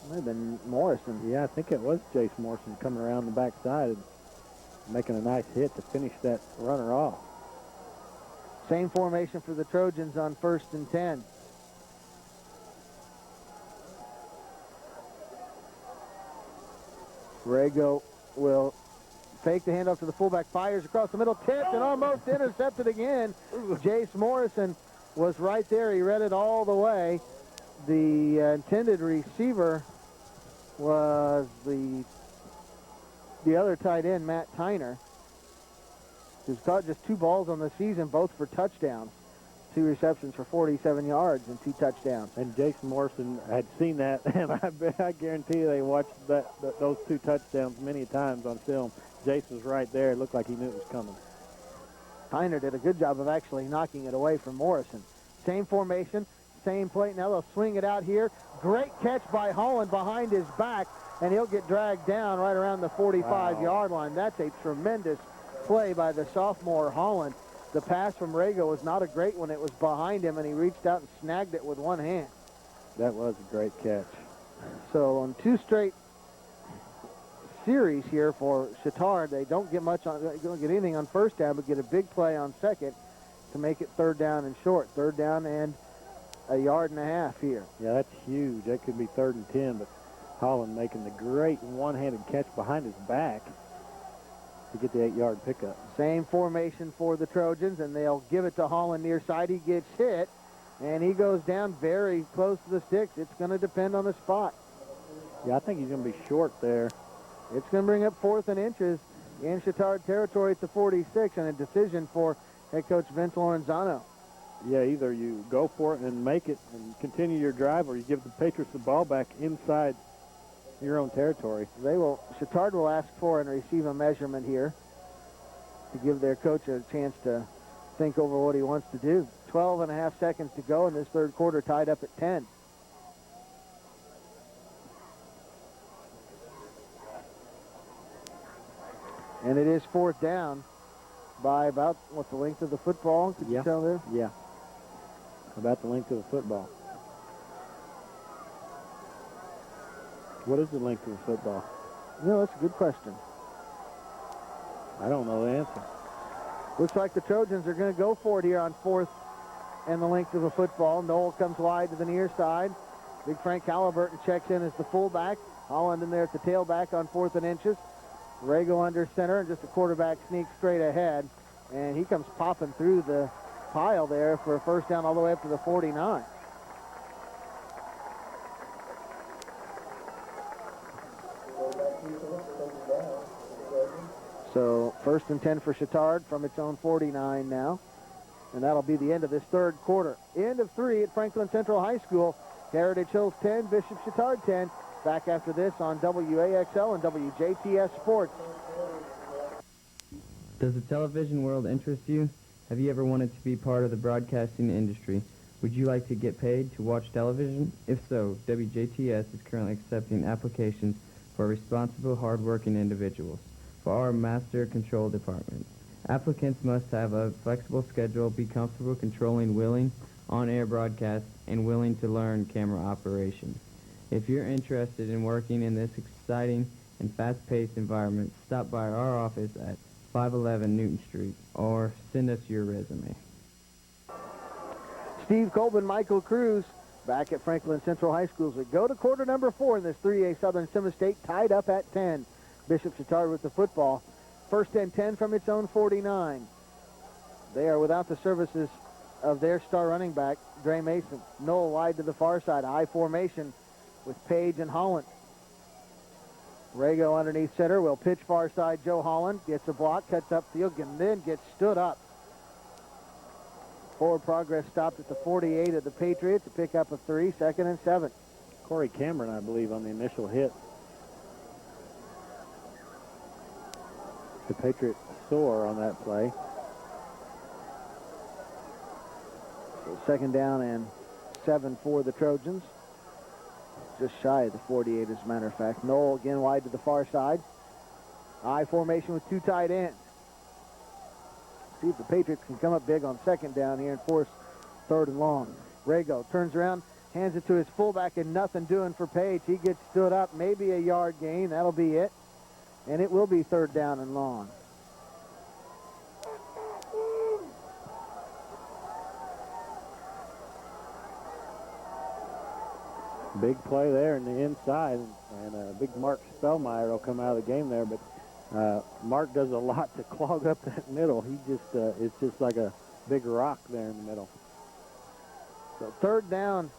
B: Might have been Morrison.
A: Yeah, I think it was Jace Morrison coming around the backside and making a nice hit to finish that runner off.
B: Same formation for the Trojans on 1st and 10. Rago will fake the handoff to the fullback, fires across the middle, tipped and almost intercepted again. Jace Morrison was right there. He read it all the way. The intended receiver was the other tight end, Matt Tyner, who's caught just 2 balls on the season, both for touchdowns. 2 receptions for 47 yards and 2 touchdowns.
A: And Jason Morrison had seen that, and I guarantee you they watched those 2 touchdowns many times on film. Jace was right there. It looked like he knew it was coming.
B: Tyner did a good job of actually knocking it away from Morrison. Same formation, same play. Now they'll swing it out here. Great catch by Holland behind his back, and he'll get dragged down right around the 45-yard line. That's a tremendous play by the sophomore Holland. The pass from Rago was not a great one. It was behind him, and he reached out and snagged it with one hand.
A: That was a great catch.
B: So on 2 straight series here for Chatard, they don't get much on, don't get anything on first down, but get a big play on second to make it 3rd down and short. 3rd down and a yard and a half here.
A: Yeah, that's huge. That could be 3rd and 10, but Holland making the great one-handed catch behind his back to get the 8-yard pickup.
B: Same formation for the Trojans, and they'll give it to Holland near side. He gets hit, and he goes down very close to the sticks. It's going to depend on the spot.
A: Yeah, I think he's going to be short there.
B: It's going to bring up 4th and inches in Chatard territory at the 46, and a decision for head coach Vince Lorenzano.
A: Yeah, either you go for it and make it and continue your drive, or you give the Patriots the ball back inside your own territory.
B: Chatard will ask for and receive a measurement here to give their coach a chance to think over what he wants to do. 12 and a half seconds to go in this 3rd quarter, tied up at 10. And it is 4th down by about, what, the length of the football? Could you tell there?
A: Yeah. About the length of the football. What is the length of a football?
B: No, that's a good question.
A: I don't know the answer.
B: Looks like the Trojans are going to go for it here on 4th and the length of a football. Noel comes wide to the near side. Big Frank Halliburton checks in as the fullback. Holland in there at the tailback on 4th and inches. Rago under center, and just a quarterback sneak straight ahead. And he comes popping through the pile there for a first down all the way up to the 49. So 1st and 10 for Chatard from its own 49 now. And that'll be the end of this third quarter. End of 3 at Franklin Central High School. Heritage Hills 10, Bishop Chatard 10. Back after this on WAXL and WJTS Sports.
J: Does the television world interest you? Have you ever wanted to be part of the broadcasting industry? Would you like to get paid to watch television? If so, WJTS is currently accepting applications for responsible, hard-working individuals for our master control department. Applicants must have a flexible schedule, be comfortable controlling willing on-air broadcasts, and willing to learn camera operation. If you're interested in working in this exciting and fast-paced environment, stop by our office at 511 Newton Street or send us your resume.
B: Steve Colvin, Michael Cruz back at Franklin Central High School. We go to quarter number 4 in this 3A Southern Semistate, tied up at 10. Bishop Chatard with the football. 1st and 10 from its own 49. They are without the services of their star running back, Dre Mason. Noel wide to the far side. I formation with Page and Holland. Rago underneath center will pitch far side. Joe Holland gets a block, cuts upfield, and then gets stood up. Forward progress stopped at the 48 of the Patriots. A pick up of 3, 2nd and 7.
A: Corey Cameron, I believe, on the initial hit. The Patriots soar on that play.
B: So 2nd down and 7 for the Trojans. Just shy of the 48, as a matter of fact. Noel again wide to the far side. I formation with 2 tight ends. See if the Patriots can come up big on 2nd down here and force 3rd and long. Rago turns around, hands it to his fullback, and nothing doing for Page. He gets stood up, maybe a yard gain. That'll be it. And it will be 3rd down and long.
A: Big play there in the inside, and big Mark Spellmeyer will come out of the game there, but Mark does a lot to clog up that middle. He just, it's just like a big rock there in the middle.
B: So 3rd down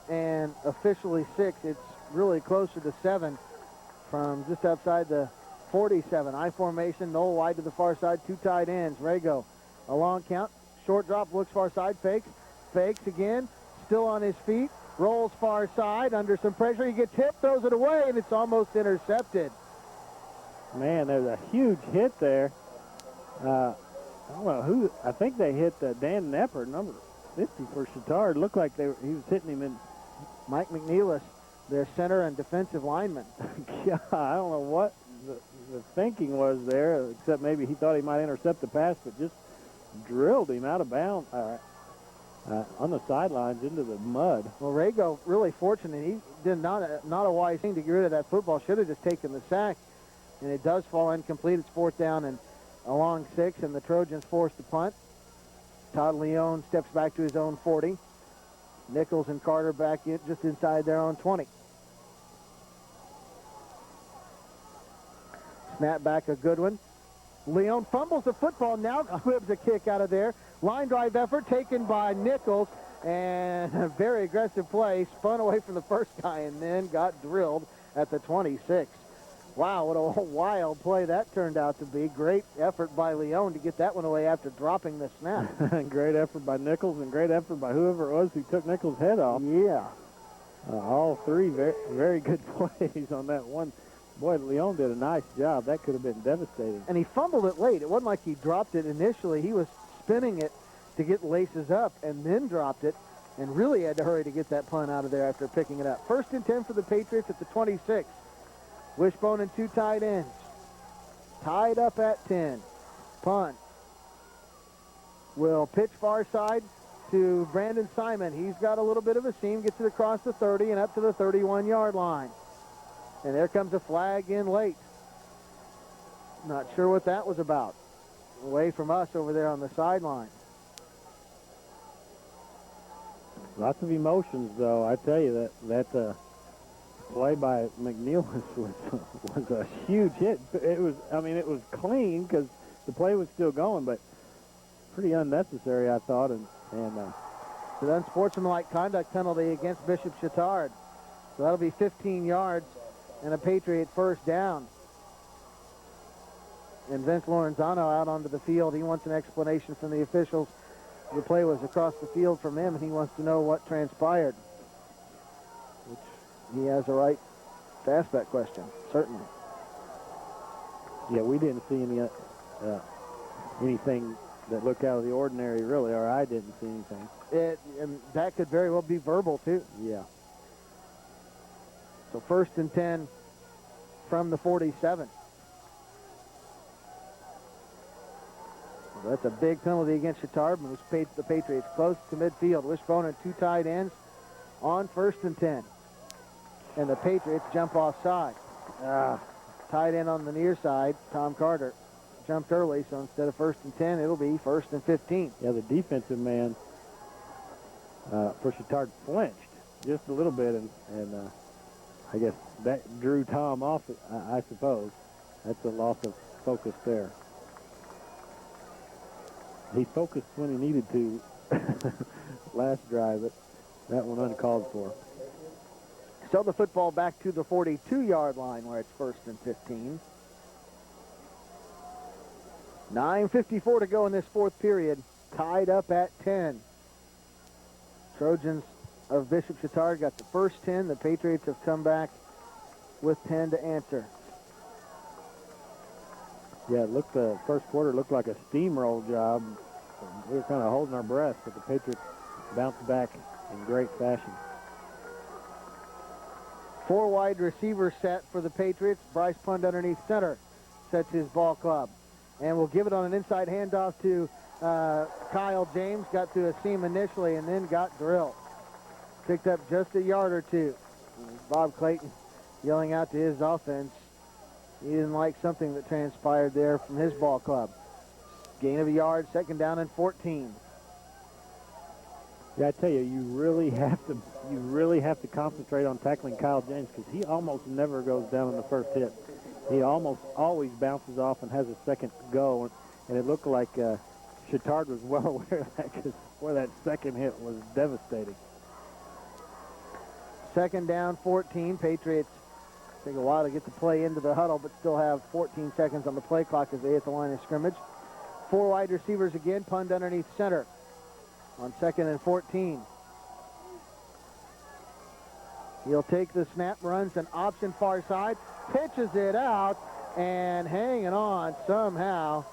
B: and officially 6. It's really closer to 7 from just outside the 47. I formation, Noel wide to the far side, 2 tight ends. Rago, a long count, short drop, looks far side, fakes again, still on his feet. Rolls far side under some pressure. He gets hit, throws it away, and it's almost intercepted.
A: Man, there's a huge hit there. I don't know who. I think they hit Dan Nepper, number 50 for Chatard. Looked like he was hitting him in.
B: Mike McNeilis, their center and defensive lineman.
A: Yeah, I don't know what the thinking was there, except maybe he thought he might intercept the pass, but just drilled him out of bounds. On the sidelines into the mud.
B: Well, Rago really fortunate. He did not a wise thing to get rid of that football. Should have just taken the sack, and it does fall incomplete. It's 4th down and a long 6, and the Trojans force the punt. Todd Leone steps back to his own 40. Nichols and Carter back in just inside their own 20. Snap back, a good one. Leone fumbles the football, now whips a kick out of there. Line drive effort taken by Nichols, and a very aggressive play, spun away from the first guy and then got drilled at the 26. Wow, what a wild play that turned out to be. Great effort by Leone to get that one away after dropping the snap.
A: Great effort by Nichols and great effort by whoever it was who took Nichols' head off.
B: Yeah.
A: All 3 very, very good plays on that one. Boy, Leone did a nice job. That could have been devastating.
B: And he fumbled it late. It wasn't like he dropped it initially. He was spinning it to get laces up and then dropped it and really had to hurry to get that punt out of there after picking it up. 1st and 10 for the Patriots at the 26. Wishbone and 2 tight ends. Tied up at 10. Punt. Will pitch far side to Brandon Simon. He's got a little bit of a seam, gets it across the 30 and up to the 31-yard line. And there comes a flag in late. Not sure what that was about. Away from us over there on the sideline.
A: Lots of emotions, though. I tell you, that play by McNeil was a huge hit. It was clean because the play was still going, but pretty unnecessary, I thought. And
B: It's an unsportsmanlike conduct penalty against Bishop Chatard. So that'll be 15 yards and a Patriot first down. And Vince Lorenzano out onto the field. He wants an explanation from the officials. The play was across the field from him, and he wants to know what transpired. Which he has a right to ask that question, certainly.
A: Yeah, we didn't see anything that looked out of the ordinary, really, or I didn't see anything.
B: And that could very well be verbal, too.
A: Yeah.
B: So 1st and 10 from the 47. Well, that's a big penalty against Chatard, and which the Patriots close to midfield. Wishbone and 2 tight ends on 1st and 10. And the Patriots jump offside. Tight end on the near side, Tom Carter, jumped early, so instead of 1st and 10, it'll be 1st and 15.
A: Yeah, the defensive man for Chatard flinched just a little bit, and I guess that drew Tom off, I suppose. That's a loss of focus there. He focused when he needed to last drive, but that one uncalled for.
B: So the football back to the 42-yard line where it's 1st and 15. 9:54 to go in this 4th period. Tied up at 10. Trojans of Bishop Chatard got the first 10. The Patriots have come back with 10 to answer.
A: Yeah, the first quarter looked like a steamroll job. We were kind of holding our breath, but the Patriots bounced back in great fashion.
B: 4 wide receiver set for the Patriots. Bryce Pund underneath center sets his ball club. And we'll give it on an inside handoff to Kyle James. Got to a seam initially and then got drilled. Picked up just a yard or two. Bob Clayton yelling out to his offense. He didn't like something that transpired there from his ball club. Gain of a yard, 2nd down and 14.
A: Yeah, I tell you, you really have to concentrate on tackling Kyle James because he almost never goes down on the first hit. He almost always bounces off and has a second go, and it looked like Chatard was well aware of that because where that second hit was devastating.
B: 2nd down, 14. Patriots take a while to get the play into the huddle, but still have 14 seconds on the play clock as they hit the line of scrimmage. 4 wide receivers again, Pund underneath center on 2nd and 14. He'll take the snap, runs an option far side, pitches it out, and hanging on somehow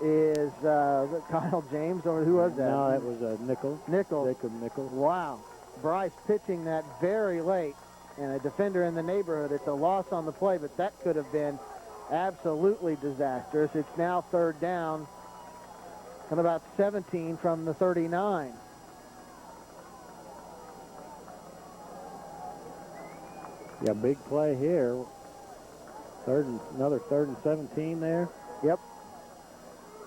B: is Kyle James, or who was that?
A: No, that was Nichols. Jacob Nichols.
B: Wow. Bryce pitching that very late, and a defender in the neighborhood. It's a loss on the play, but that could have been absolutely disastrous. It's now 3rd down and about 17 from the 39.
A: Yeah, big play here. Another 3rd and 17 there.
B: Yep.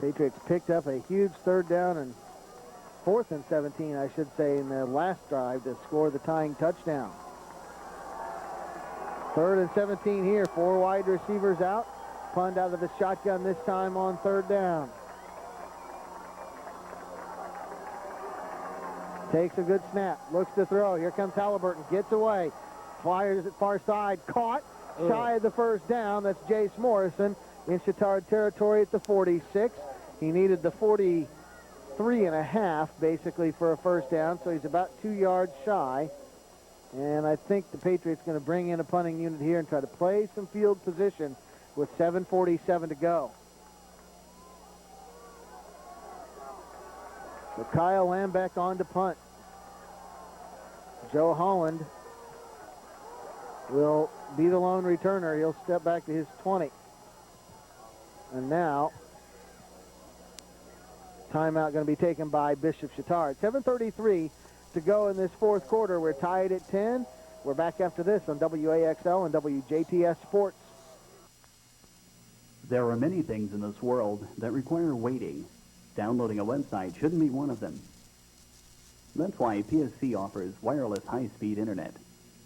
B: Patriots picked up a huge 3rd down and 4th and 17, I should say, in the last drive to score the tying touchdown. 3rd and 17 here. 4 wide receivers out. Pund out of the shotgun this time on 3rd down. Takes a good snap. Looks to throw. Here comes Halliburton. Gets away. Fires it far side. Caught. Shy of the first down. That's Jace Morrison in Chatard territory at the 46. He needed the 43 and a half basically for a first down, so he's about 2 yards shy. And I think the Patriots going to bring in a punting unit here and try to play some field position with 7:47 to go. So Kyle Lambeck on to punt. Joe Holland will be the lone returner. He'll step back to his 20. And now, timeout going to be taken by Bishop Chatard. 7:33 to go in this 4th quarter. We're tied at 10. We're back after this on WAXL and WJTS Sports.
H: There are many things in this world that require waiting. Downloading a website shouldn't be one of them. That's why PSC offers wireless high-speed internet.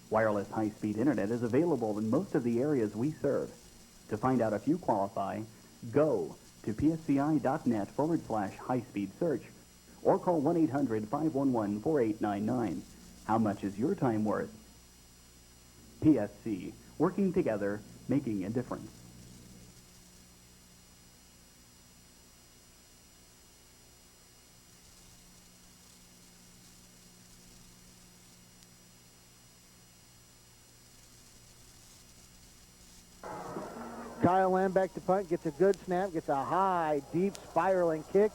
H: Wireless high-speed internet is available in most of the areas we serve. To find out if you qualify, go to psci.net/high-speed search or call 1-800-511-4899. How much is your time worth? PSC, working together, making a difference.
B: Kyle Lambeck to punt, gets a good snap, gets a high, deep, spiraling kick,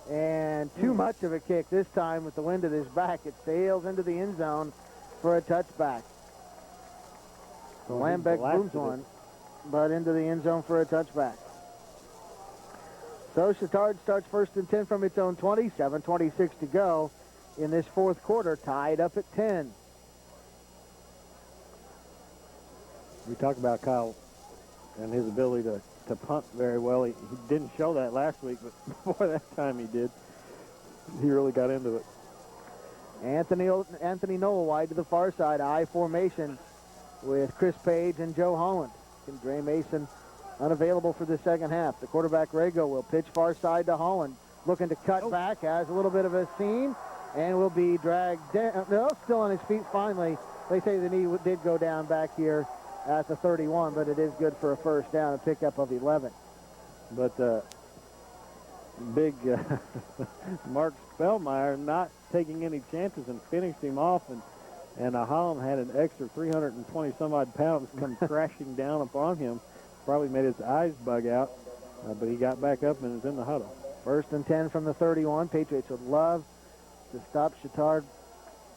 B: and too much of a kick this time with the wind at his back. It sails into the end zone for a touchback. So Lambeck booms one, but into the end zone for a touchback. So Chatard starts 1st and 10 from its own 20, 7:26 to go in this fourth quarter, tied up at 10.
A: We talk about Kyle and his ability to punt very well. He didn't show that last week, but before that time he did. He really got into it.
B: Anthony Noel wide to the far side, I formation with Chris Page and Joe Holland. And Dre Mason unavailable for the second half. The quarterback, Rago, will pitch far side to Holland. Looking to cut back, has a little bit of a seam, and will be dragged down. No, still on his feet finally. They say the knee did go down back here at the 31, but it is good for a first down, a pickup of 11.
A: But big Mark Spellmeyer not taking any chances and finished him off, and Holland had an extra 320 some odd pounds come crashing down upon him. Probably made his eyes bug out, but he got back up and is in the huddle.
B: 1st and 10 from the 31. Patriots would love to stop Chatard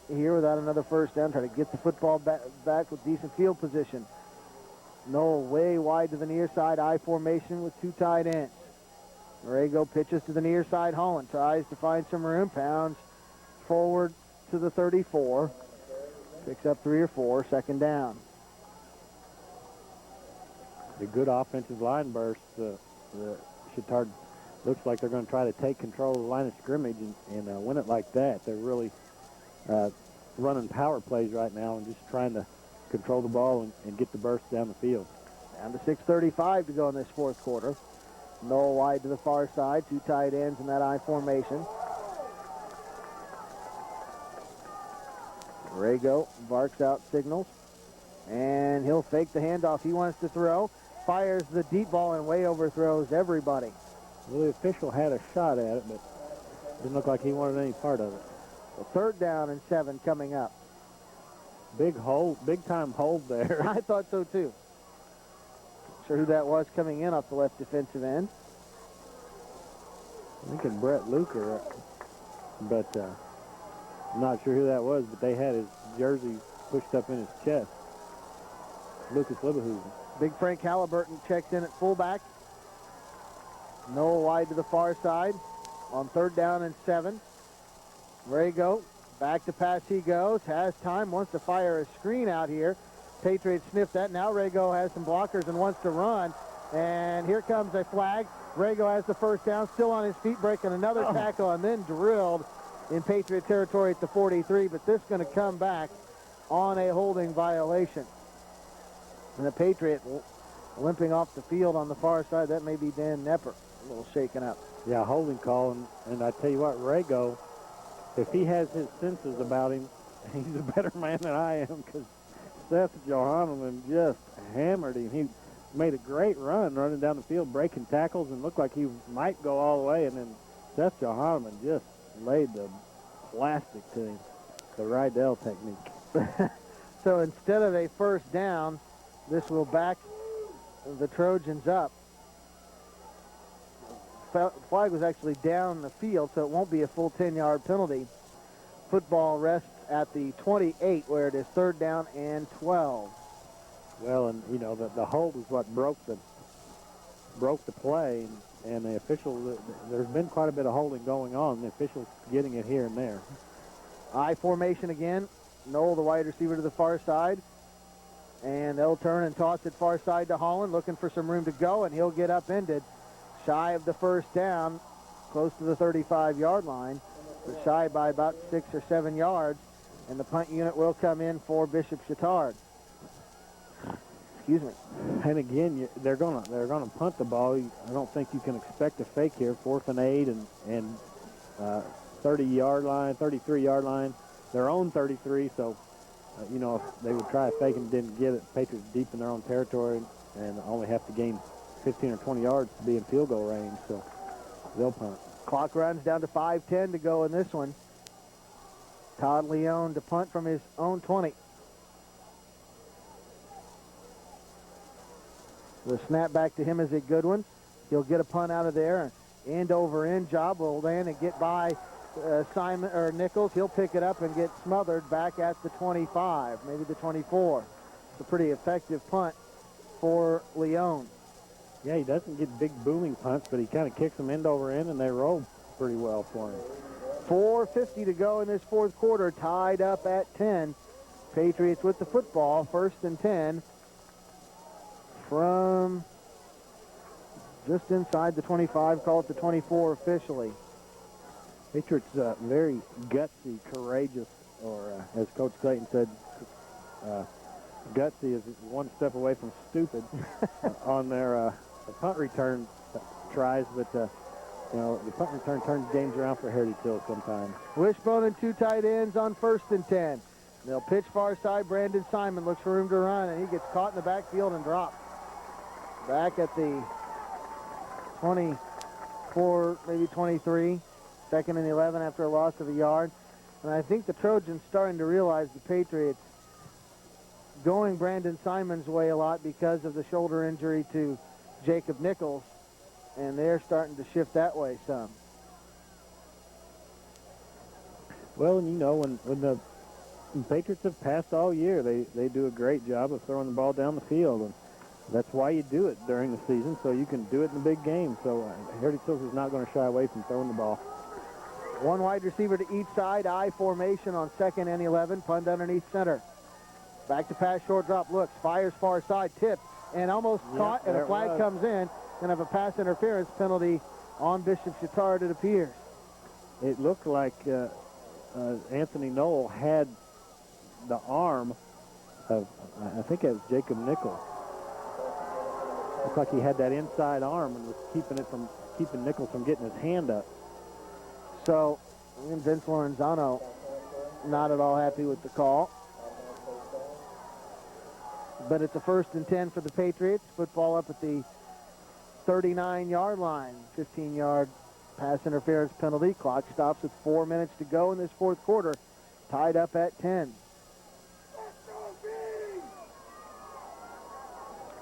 B: here without another first down. Try to get the football back with decent field position. Noel way wide to the near side, I formation with two tight ends. Borrego pitches to the near side. Holland tries to find some room, pounds forward to the 34. Picks up 3 or 4, second down.
A: A good offensive line burst. Chatard looks like they're going to try to take control of the line of scrimmage and win it like that. They're really running power plays right now and just trying to control the ball and get the burst down the field.
B: Down to 6:35 to go in this fourth quarter. Noel wide to the far side, two tight ends in that I formation. Borrego barks out signals, and he'll fake the handoff. He wants to throw, fires the deep ball, and way overthrows everybody.
A: Well, the official had a shot at it, but didn't look like he wanted any part of it.
B: So 3rd down and 7 coming up.
A: Big time hold there.
B: I thought so too. Not sure who that was coming in off the left defensive end.
A: I think it's Brett Luker, but I'm not sure who that was, but they had his jersey pushed up in his chest. Lucas Liebehusen.
B: Big Frank Halliburton checks in at fullback. Noel wide to the far side on 3rd down and 7. Borrego, back to pass he goes, has time, wants to fire a screen out here. Patriots sniff that. Now Borrego has some blockers and wants to run. And here comes a flag. Borrego has the first down, still on his feet, breaking another tackle, and then drilled in Patriot territory at the 43. But this is going to come back on a holding violation. And the Patriot limping off the field on the far side. That may be Dan Nepper, a little shaken up.
A: Yeah, holding call, and I tell you what, Borrego, if he has his senses about him, he's a better man than I am, because Seth Johanneman just hammered him. He made a great run running down the field, breaking tackles, and looked like he might go all the way, and then Seth Johanneman just laid the plastic to him, the Rydell technique.
B: So instead of a first down, this will back the Trojans up. Flag was actually down the field, so it won't be a full 10-yard penalty. Football rests at the 28, where it is 3rd down and 12.
A: Well, and you know the hold is what broke the play, and the official. There's been quite a bit of holding going on. The officials getting it here and there.
B: I formation again. Knoll, the wide receiver, to the far side. And they'll turn and toss it far side to Holland, looking for some room to go, and he'll get upended shy of the first down, close to the 35-yard line, but shy by about 6 or 7 yards, and the punt unit will come in for Bishop Chatard. Excuse me.
A: And again, they're gonna punt the ball. I don't think you can expect a fake here. 4th and 8 and 30-yard line, 33-yard line, their own 33. So, you know, if they would try a fake and didn't get it, Patriots deep in their own territory and only have to gain 15 or 20 yards to be in field goal range. So they'll punt.
B: Clock runs down to 5:10 to go in this one. Todd Leone to punt from his own 20. The snap back to him is a good one. He'll get a punt out of there. End over end job will land and get by Simon or Nichols. He'll pick it up and get smothered back at the 25, maybe the 24. It's a pretty effective punt for Leone.
A: Yeah, he doesn't get big booming punts, but he kind of kicks them end over end, and they roll pretty well for him.
B: 4:50 to go in this fourth quarter, tied up at 10. Patriots with the football, 1st and 10 from just inside the 25, call it the 24 officially.
A: Patriots very gutsy, courageous, or as Coach Clayton said, gutsy is one step away from stupid on their punt return tries, but you know, the punt return turns games around for Heritage Hill sometimes.
B: Wishbone and 2 tight ends on 1st and 10. They'll pitch far side. Brandon Simon looks for room to run, and he gets caught in the backfield and dropped. Back at the 24, maybe 23, 2nd and 11 after a loss of a yard. And I think the Trojans starting to realize the Patriots going Brandon Simon's way a lot because of the shoulder injury to Jacob Nichols, and they're starting to shift that way some.
A: Well, and you know, when the Patriots have passed all year, they do a great job of throwing the ball down the field, and that's why you do it during the season, so you can do it in the big game. So Heritage Hills is not going to shy away from throwing the ball.
B: One wide receiver to each side, I formation on 2nd and 11, punt underneath center. Back to pass, short drop, looks, fires far side, tip, and almost caught, and a flag comes in. Going to have a pass interference penalty on Bishop Chatard, it appears.
A: It looked like Anthony Knoll had the arm of, I think it was Jacob Nichols. Looks like he had that inside arm and was keeping Nichols from getting his hand up.
B: So, Vince Lorenzano not at all happy with the call. But it's a 1st and 10 for the Patriots. Football up at the 39-yard line. 15-yard pass interference penalty. Clock stops with 4 minutes to go in this fourth quarter. Tied up at 10.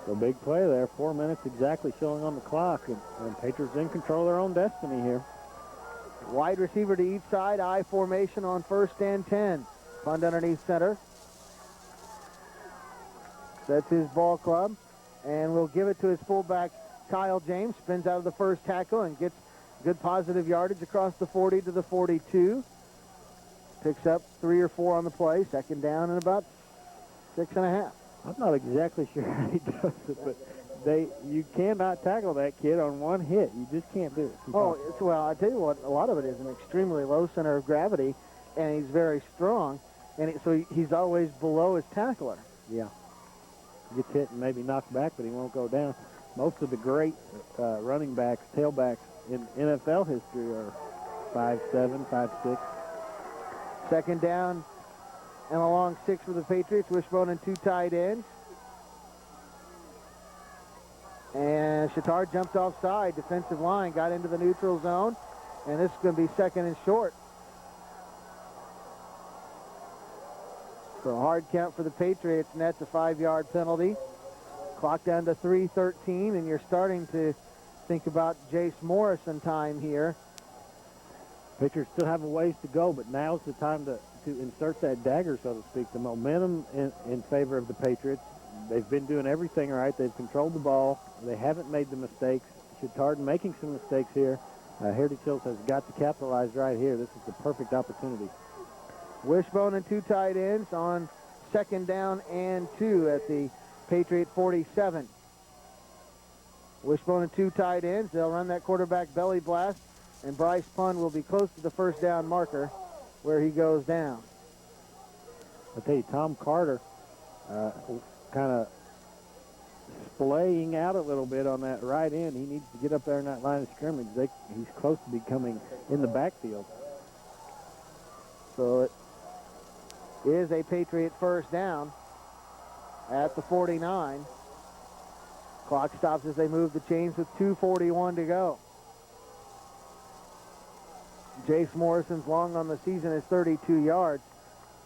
A: So big play there. 4 minutes exactly showing on the clock. And Patriots in control of their own destiny here.
B: Wide receiver to each side. I formation on 1st and 10. Punt underneath center. That's his ball club. And we'll give it to his fullback, Kyle James. Spins out of the first tackle and gets good positive yardage across the 40 to the 42. Picks up 3 or 4 on the play. 2nd down and about 6.5.
A: I'm not exactly sure how he does it, but you cannot tackle that kid on one hit. You just can't do it.
B: Well, I tell you what, a lot of it is an extremely low center of gravity, and he's very strong, and so he's always below his tackler.
A: Yeah. He gets hit and maybe knocked back, but he won't go down. Most of the great running backs, tailbacks in NFL history are 5'7", 5'6".
B: 2nd down and a long 6 for the Patriots. Wishbone and 2 tight ends. And Chatard jumped offside. Defensive line got into the neutral zone. And this is going to be 2nd and short. So a hard count for the Patriots, and that's a 5-yard penalty. Clock down to 3:13, and you're starting to think about Jace Morrison time here.
A: Patriots still have a ways to go, but now's the time to insert that dagger, so to speak. The momentum in favor of the Patriots. They've been doing everything right. They've controlled the ball. They haven't made the mistakes. Chatard making some mistakes here. Heritage Hills has got to capitalize right here. This is the perfect opportunity.
B: Wishbone and 2 tight ends on 2nd down and 2 at the Patriot 47. Wishbone and 2 tight ends. They'll run that quarterback belly blast, and Bryce Pund will be close to the 1st down marker where he goes down.
A: I tell you, Tom Carter kind of splaying out a little bit on that right end. He needs to get up there in that line of scrimmage. He's close to becoming in the backfield.
B: So it is a Patriot 1st down at the 49. Clock stops as they move the chains with 2:41 to go. Jace Morrison's long on the season is 32 yards.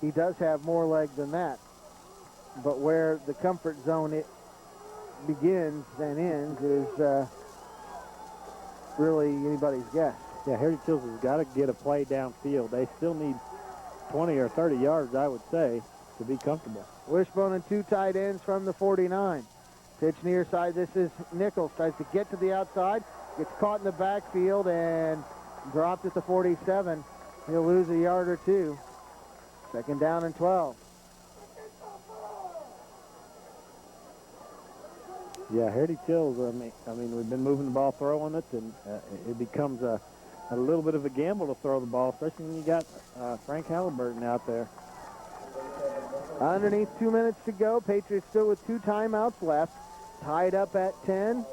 B: He does have more leg than that. But where the comfort zone it begins and ends is really anybody's guess.
A: Yeah, Heritage Hills has got to get a play downfield. They still need 20 or 30 yards, I would say, to be comfortable.
B: Wishbone and 2 tight ends from the 49. Pitch near side. This is Nichols. Tries to get to the outside. Gets caught in the backfield and dropped at the 47. He'll lose a yard or 2. 2nd down and 12.
A: Yeah, Heritage Hills, I mean, we've been moving the ball, throwing it, and it becomes a little bit of a gamble to throw the ball, especially when you got Frank Halliburton out there.
B: Underneath 2 minutes to go. Patriots still with 2 timeouts left. Tied up at 10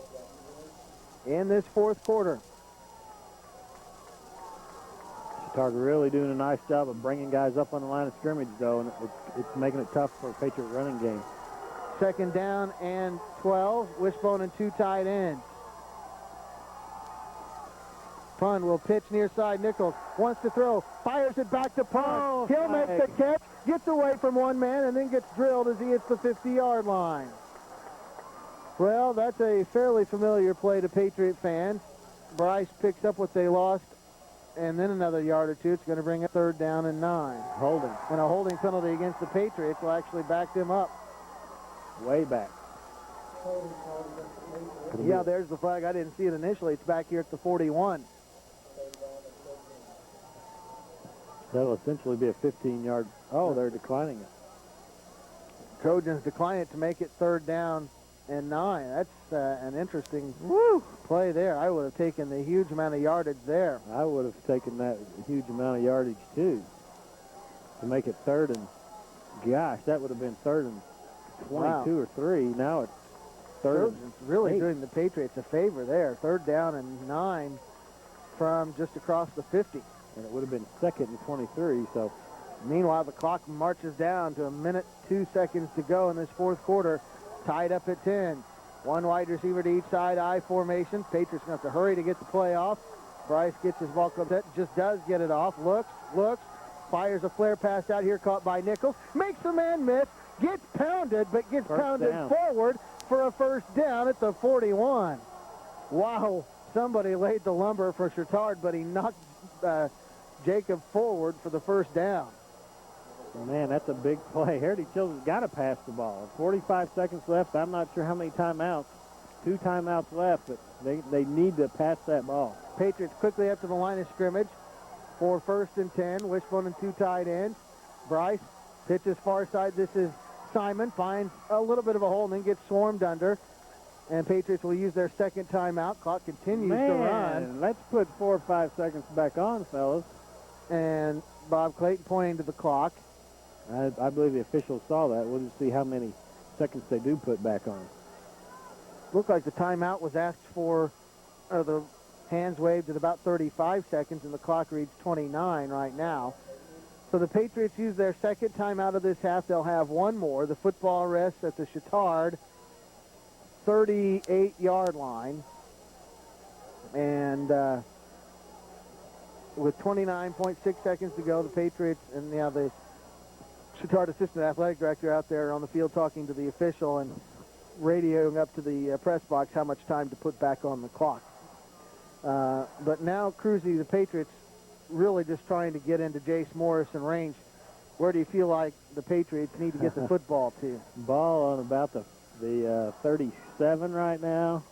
B: in this 4th quarter.
A: Chatard really doing a nice job of bringing guys up on the line of scrimmage, though, and it's making it tough for a Patriot running game.
B: 2nd down and 12. Wishbone and 2 tight ends. Pund will pitch near side. Nichols wants to throw. Fires it back to Pund. He'll make the catch. Gets away from one man and then gets drilled as he hits the 50-yard line. Well, that's a fairly familiar play to Patriot fans. Bryce picks up what they lost and then another yard or 2. It's going to bring a 3rd down and 9.
A: Holding.
B: And a holding penalty against the Patriots will actually back them up.
A: Way back.
B: Yeah, there's the flag. I didn't see it initially. It's back here at the 41.
A: That'll essentially be a 15-yard. Oh, they're declining it.
B: Trojans decline it to make it 3rd down and 9. That's an interesting play there. I would have taken the huge amount of yardage there.
A: I would have taken that huge amount of yardage, too, to make it 3rd and, gosh, that would have been 3rd and 22 or 3. Now it's 3rd and
B: really
A: 8.
B: doing the Patriots a favor there. 3rd down and 9 from just across the 50.
A: And it would have been 2nd and 23, so.
B: Meanwhile, the clock marches down to 1 minute, 2 seconds to go in this 4th quarter. Tied up at 10. 1 wide receiver to each side, I formation. Patriots going to have to hurry to get the play off. Bryce gets his ball set, just does get it off. Looks, fires a flare pass out here, caught by Nichols. Makes the man miss, gets pounded, but gets pounded forward for a 1st down at the 41. Wow, somebody laid the lumber for Chatard, but he knocked Jacob forward for the 1st down.
A: Man, that's a big play. Heritage Hills has got to pass the ball. 45 seconds left. I'm not sure how many timeouts. 2 timeouts left, but they need to pass that ball.
B: Patriots quickly up to the line of scrimmage for 1st and 10. Wishbone and 2 tight ends. Bryce pitches far side. This is Simon. Finds a little bit of a hole and then gets swarmed under. And Patriots will use their 2nd timeout. Clock continues to run.
A: Let's put 4 or 5 seconds back on, fellas.
B: And Bob Clayton pointing to the clock.
A: I believe the officials saw that. We'll just see how many seconds they do put back on.
B: Looked like the timeout was asked for, or the hands waved at about 35 seconds, and the clock reads 29 right now. So the Patriots use their 2nd timeout of this half. They'll have 1 more. The football rests at the Chatard 38-yard line. And with 29.6 seconds to go, the Patriots, and now the Chatard assistant athletic director out there on the field talking to the official and radioing up to the press box how much time to put back on the clock. But now, Cruzy, the Patriots really just trying to get into Jace Morrison range. Where do you feel like the Patriots need to get the football to?
A: Ball on about the 37 right now.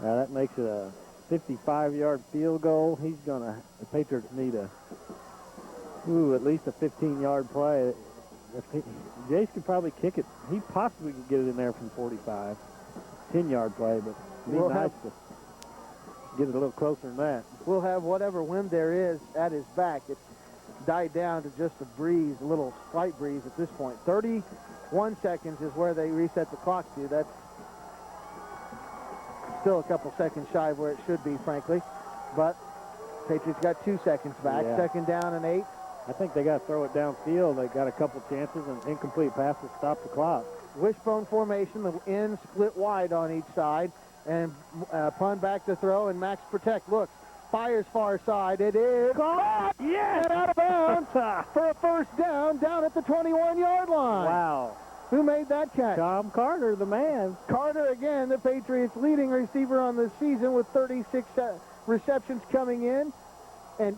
A: That makes it a 55-yard field goal. The Patriots need a Ooh, at least a 15-yard play. Jace could probably kick it. He possibly could get it in there from 45. 10-yard play, but it'd be nice to get it a little closer than that.
B: We'll have whatever wind there is at his back. It died down to just a breeze, a little slight breeze at this point. 31 seconds is where they reset the clock to. That's still a couple seconds shy of where it should be, frankly. But Patriots got 2 seconds back.
A: Yeah.
B: 2nd down and 8.
A: I think they got to throw it downfield. They got a couple chances, and incomplete passes stop the clock.
B: Wishbone formation, the ends split wide on each side, and Pun back to throw, and Max protect. Look, fires far side. It is caught! Yes! Out of bounds for a first down at the 21-yard line.
A: Wow.
B: Who made that catch?
A: Tom Carter, the man.
B: Carter again, the Patriots' leading receiver on the season with 36 receptions coming in, and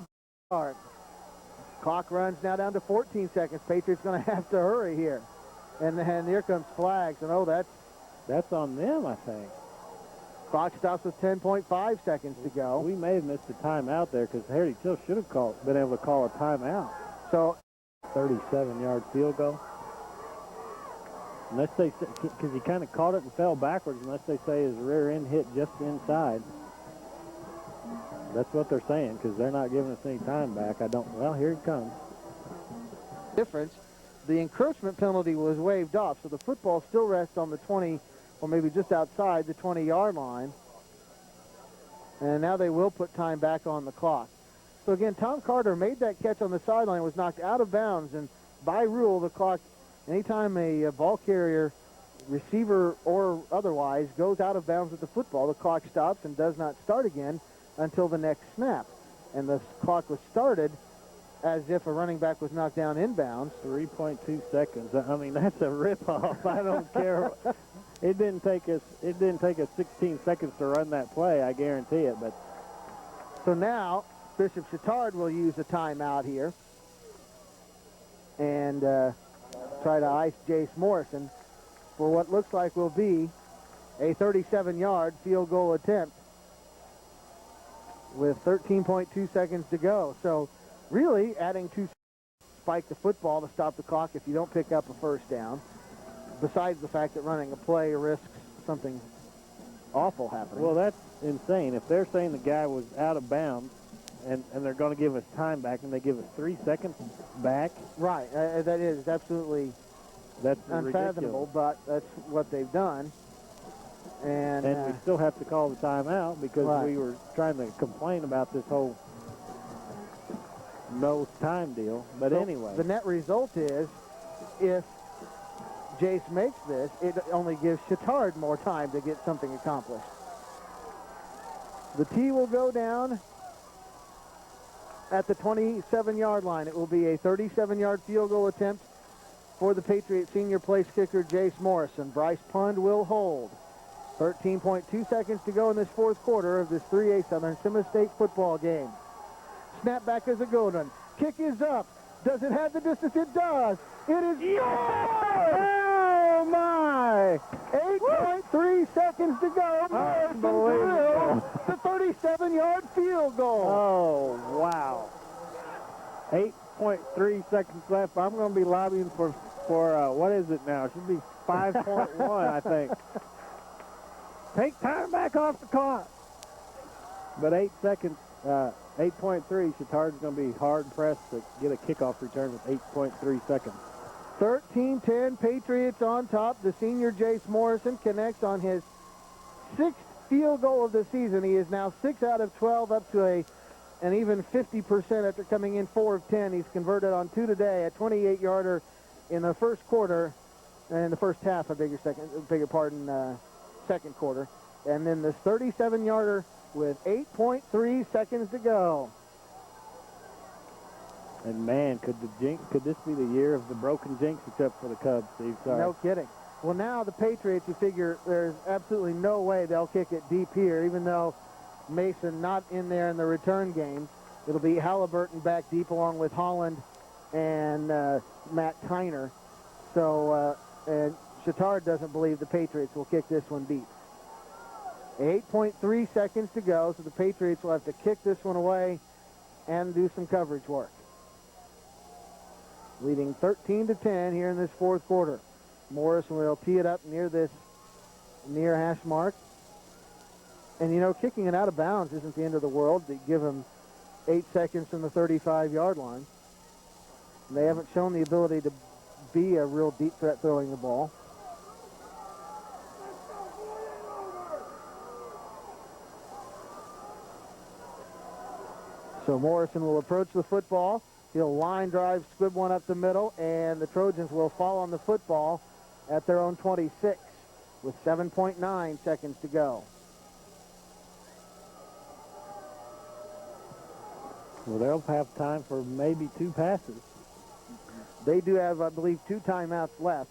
B: clock runs now down to 14 seconds. Patriots going to have to hurry here. And here comes flags, and
A: that's on them, I think.
B: Clock stops with 10.5 seconds to go.
A: We may have missed a timeout there because Harry Till should have been able to call a timeout.
B: So
A: 37-yard field goal. Unless they, because he kind of caught it and fell backwards, unless they say his rear end hit just inside. That's what they're saying, because they're not giving us any time back. Well, here it comes.
B: Difference. The encroachment penalty was waived off, so the football still rests on the 20, or maybe just outside the 20-yard line. And now they will put time back on the clock. So again, Tom Carter made that catch on the sideline, was knocked out of bounds, and by rule, the clock, anytime a ball carrier, receiver or otherwise, goes out of bounds with the football, the clock stops and does not start again until the next snap. And the clock was started as if a running back was knocked down inbounds.
A: 3.2 seconds. I mean, that's a ripoff. I don't care. It didn't take us 16 seconds to run that play, I guarantee it. But
B: so now Bishop Chatard will use a timeout here and try to ice Jace Morrison for what looks like will be a 37-yard field goal attempt with 13.2 seconds to go. So really adding 2 spike the football to stop the clock if you don't pick up a first down, besides the fact that running a play risks something awful happening.
A: Well, that's insane. If they're saying the guy was out of bounds and they're going to give us time back and they give us 3 seconds back.
B: Right. That is absolutely unfathomable,
A: ridiculous.
B: but that's what they've done. And
A: we still have to call the timeout because
B: right.
A: we were trying to complain about this whole no time deal. But
B: so
A: anyway.
B: The net result is if Jace makes this, it only gives Chatard more time to get something accomplished. The tee will go down at the 27-yard line. It will be a 37-yard field goal attempt for the Patriot senior place kicker Jace Morrison. Bryce Pund will hold. 13.2 seconds to go in this fourth quarter of this 3A Southern Semistate football game. Snap back is a good one. Kick is up. Does it have the distance? It does. It is yours! Oh, my! 8.3 seconds to go. Unbelievable. The 37-yard field goal.
A: Oh, wow. 8.3 seconds left. I'm going to be lobbying for what is it now? It should be 5.1, I think. Take time back off the clock. But 8 seconds, 8.3, Chatard's going to be hard-pressed to get a kickoff return with 8.3 seconds.
B: 13-10, Patriots on top. The senior Jace Morrison connects on his 6th field goal of the season. He is now 6 out of 12, up to an even 50% after coming in 4 of 10. He's converted on 2 today, a 28-yarder in the first quarter, and in the first half, second quarter. And then this 37-yarder with 8.3 seconds to go.
A: And man, could this be the year of the broken jinx, except for the Cubs, Steve? Sorry.
B: No kidding. Well, now the Patriots, you figure there's absolutely no way they'll kick it deep here, even though Mason not in there in the return game. It'll be Halliburton back deep along with Holland and Matt Tyner. So, and Chatard doesn't believe the Patriots will kick this one deep. 8.3 seconds to go, so the Patriots will have to kick this one away and do some coverage work. leading 13-10 here in this fourth quarter. Morrison will tee it up near hash mark. And, you know, kicking it out of bounds isn't the end of the world. They give him 8 seconds from the 35-yard line. They haven't shown the ability to be a real deep threat throwing the ball. So Morrison will approach the football. He'll line drive, squib one up the middle, and the Trojans will fall on the football at their own 26 with 7.9 seconds to go.
A: Well, they'll have time for maybe 2 passes.
B: They do have, I believe, 2 timeouts left.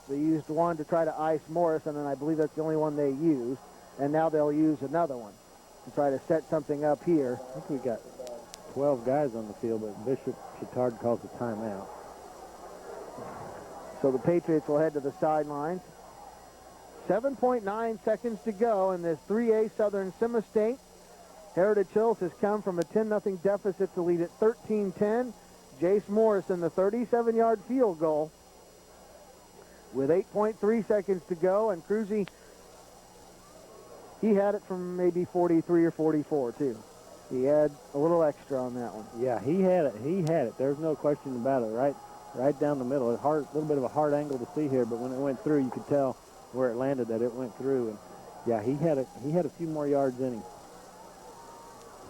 B: They used one to try to ice Morrison, and I believe that's the only one they used. And now they'll use another one to try to set something up here.
A: I think we got 12 guys on the field, but Bishop Chatard calls a timeout.
B: So the Patriots will head to the sidelines. 7.9 seconds to go in this 3A Southern Semistate. Heritage Hills has come from a 10-0 deficit to lead at 13-10. Jace Morrison, the 37-yard field goal with 8.3 seconds to go. And Cruzy, he had it from maybe 43 or 44, too. He had a little extra on that one.
A: Yeah, he had it. He had it. There's no question about it. Right down the middle. It's hard, a little bit of a hard angle to see here, but when it went through, you could tell where it landed that it went through. And yeah, he had a few more yards in him.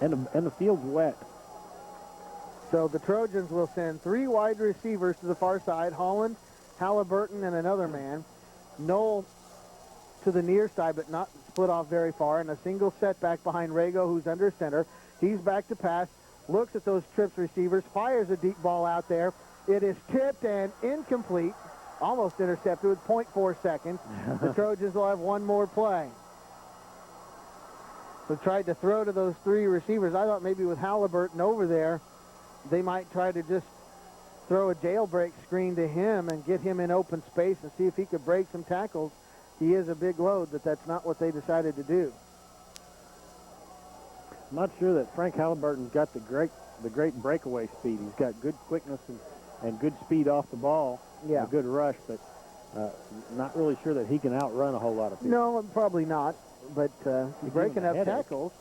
A: And the field's wet.
B: So the Trojans will send 3 wide receivers to the far side. Holland, Halliburton, and another man. Knoll to the near side, but not split off very far. And a single setback behind Rago, who's under center. He's back to pass. Looks at those trips receivers. Fires a deep ball out there. It is tipped and incomplete. Almost intercepted with 0.4 seconds. The Trojans will have one more play. So tried to throw to those 3 receivers. I thought maybe with Halliburton over there, they might try to just throw a jailbreak screen to him and get him in open space and see if he could break some tackles. He is a big load, but that's not what they decided to do.
A: I'm not sure that Frank Halliburton's got the great breakaway speed. He's got good quickness and good speed off the ball.
B: Yeah.
A: A good rush, but not really sure that he can outrun a whole lot of people.
B: No, probably not. But he's breaking up tackles.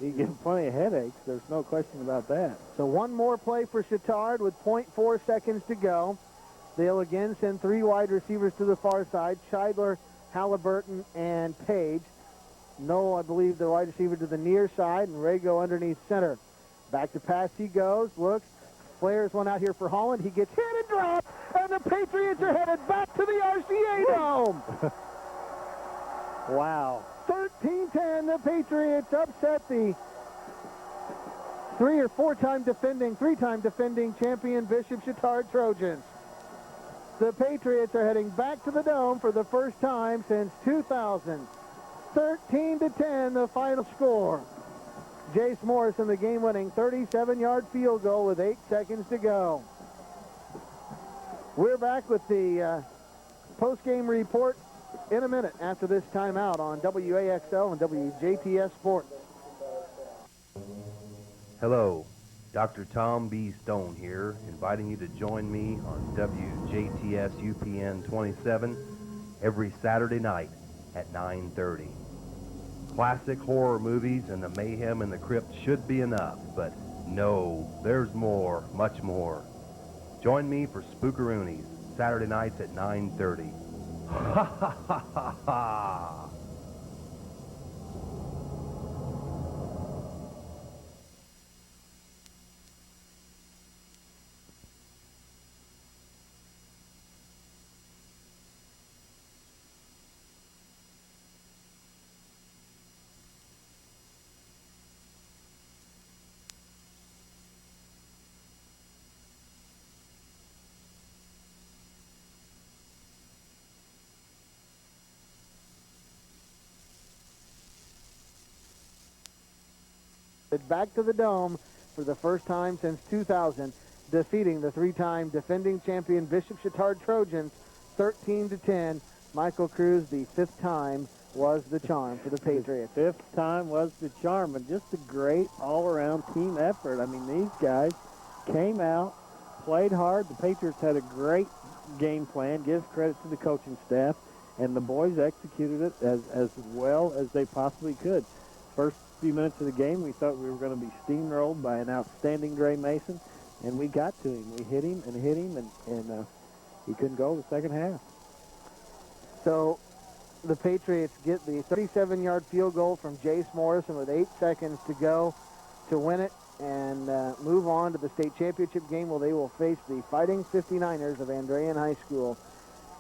A: He gives plenty of headaches. There's no question about that.
B: So one more play for Chatard with 0.4 seconds to go. They'll again send 3 wide receivers to the far side. Scheidler, Halliburton, and Page. Knoll, I believe, the wide receiver to the near side, and Rago underneath center. Back to pass he goes, looks, flares one out here for Holland. He gets hit and dropped, and the Patriots are headed back to the RCA Dome.
A: Wow.
B: 13-10, the Patriots upset the 3-time defending champion Bishop Chatard Trojans. The Patriots are heading back to the Dome for the first time since 2000. 13-10, the final score. Jace Morrison, the game-winning 37-yard field goal with 8 seconds to go. We're back with the post-game report in a minute after this timeout on WAXL and WJTS Sports.
I: Hello, Dr. Tom B. Stone here, inviting you to join me on WJTS UPN 27 every Saturday night at 9:30. Classic horror movies and the mayhem in the crypt should be enough, but no, there's more, much more. Join me for Spookaroonies, Saturday nights at 9:30. Ha ha ha ha ha!
B: Back to the Dome for the first time since 2000, defeating the 3-time defending champion Bishop Chatard Trojans 13-10. Michael Cruz, the 5th time, was the charm for the Patriots.
A: The 5th time was the charm, and just a great all-around team effort. I mean, these guys came out, played hard. The Patriots had a great game plan. Gives credit to the coaching staff, and the boys executed it as well as they possibly could. First few minutes of the game, we thought we were going to be steamrolled by an outstanding Dre Mason, and we got to him. We hit him, and he couldn't go the second half.
B: So the Patriots get the 37-yard field goal from Jace Morrison with 8 seconds to go to win it and move on to the state championship game, where they will face the Fighting 59ers of Andrean High School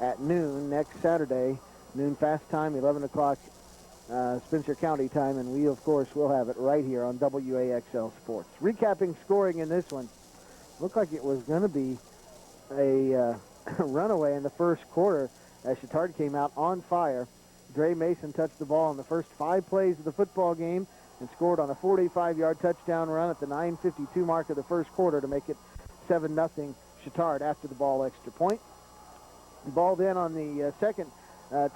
B: at noon next Saturday. Noon fast time, 11 o'clock Spencer County time, and we, of course, will have it right here on WAXL Sports. Recapping scoring in this one, looked like it was going to be a runaway in the first quarter as Chatard came out on fire. Dre Mason touched the ball in the first 5 plays of the football game and scored on a 45-yard touchdown run at the 9:52 mark of the first quarter to make it 7-0 Chatard after the ball extra point. The ball then on the second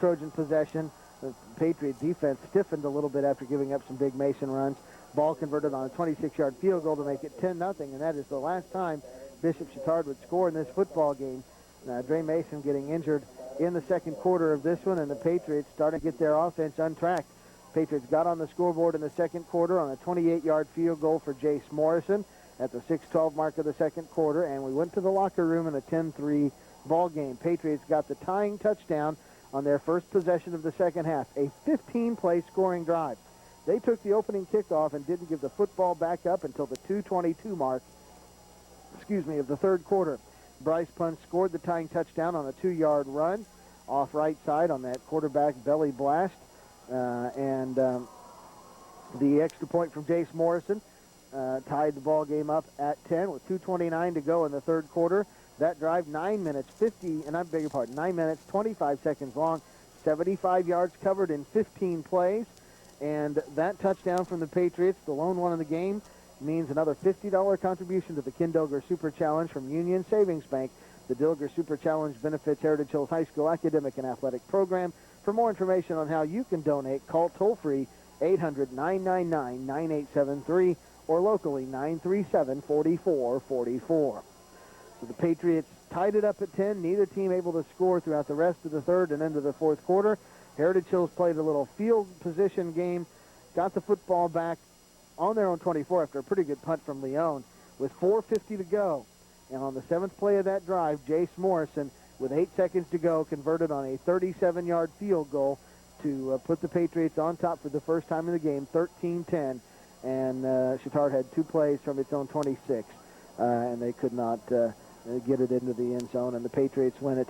B: Trojan possession, the Patriot defense stiffened a little bit after giving up some big Mason runs. Ball converted on a 26-yard field goal to make it 10-0, and that is the last time Bishop Chatard would score in this football game. Dre Mason getting injured in the second quarter of this one, and the Patriots starting to get their offense untracked. Patriots got on the scoreboard in the second quarter on a 28-yard field goal for Jace Morrison at the 6:12 mark of the second quarter, and we went to the locker room in a 10-3 ball game. Patriots got the tying touchdown on their first possession of the second half, a 15-play scoring drive. They took the opening kickoff and didn't give the football back up until the 2:22 mark, of the third quarter. Bryce Punch scored the tying touchdown on a 2-yard run off right side on that quarterback belly blast. The extra point from Jace Morrison tied the ball game up at 10 with 2:29 to go in the third quarter. That drive, 9 minutes, 25 seconds long, 75 yards covered in 15 plays. And that touchdown from the Patriots, the lone one in the game, means another $50 contribution to the Kindogger Super Challenge from Union Savings Bank. The Dilger Super Challenge benefits Heritage Hills High School academic and athletic program. For more information on how you can donate, call toll-free 800-999-9873 or locally 937-4444. So the Patriots tied it up at 10. Neither team able to score throughout the rest of the third and into the fourth quarter. Heritage Hills played a little field position game, got the football back on their own 24 after a pretty good punt from Leon with 4:50 to go. And on the 7th play of that drive, Jace Morrison, with 8 seconds to go, converted on a 37-yard field goal to put the Patriots on top for the first time in the game, 13-10. And Chatard had 2 plays from its own 26, and they could not get it into the end zone. And the Patriots win it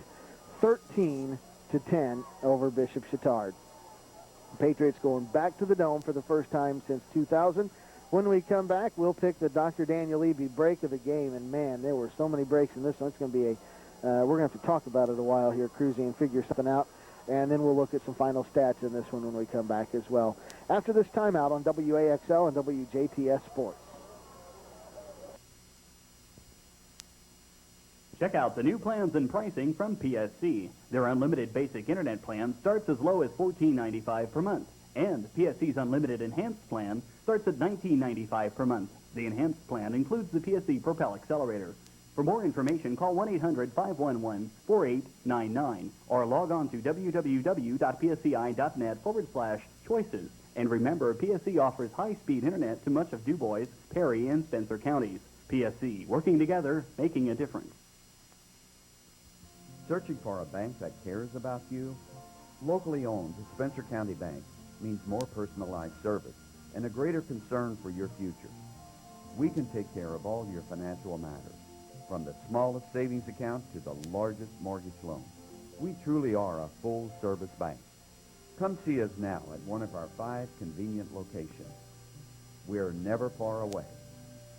B: 13-10 over Bishop Chatard. The Patriots going back to the Dome for the first time since 2000. When we come back, we'll pick the Dr. Daniel Eby break of the game. And, man, there were so many breaks in this one. It's going to be we're going to have to talk about it a while here, Cruzy, and figure something out. And then we'll look at some final stats in this one when we come back as well. After this timeout on WAXL and WJTS Sports.
H: Check out the new plans and pricing from PSC. Their unlimited basic internet plan starts as low as $14.95 per month. And PSC's unlimited enhanced plan starts at $19.95 per month. The enhanced plan includes the PSC Propel Accelerator. For more information, call 1-800-511-4899 or log on to www.psci.net/choices. And remember, PSC offers high-speed internet to much of DuBois, Perry, and Spencer counties. PSC, working together, making a difference.
E: Searching for a bank that cares about you? Locally owned, Spencer County Bank means more personalized service and a greater concern for your future. We can take care of all your financial matters, from the smallest savings account to the largest mortgage loan. We truly are a full-service bank. Come see us now at one of our 5 convenient locations. We're never far away.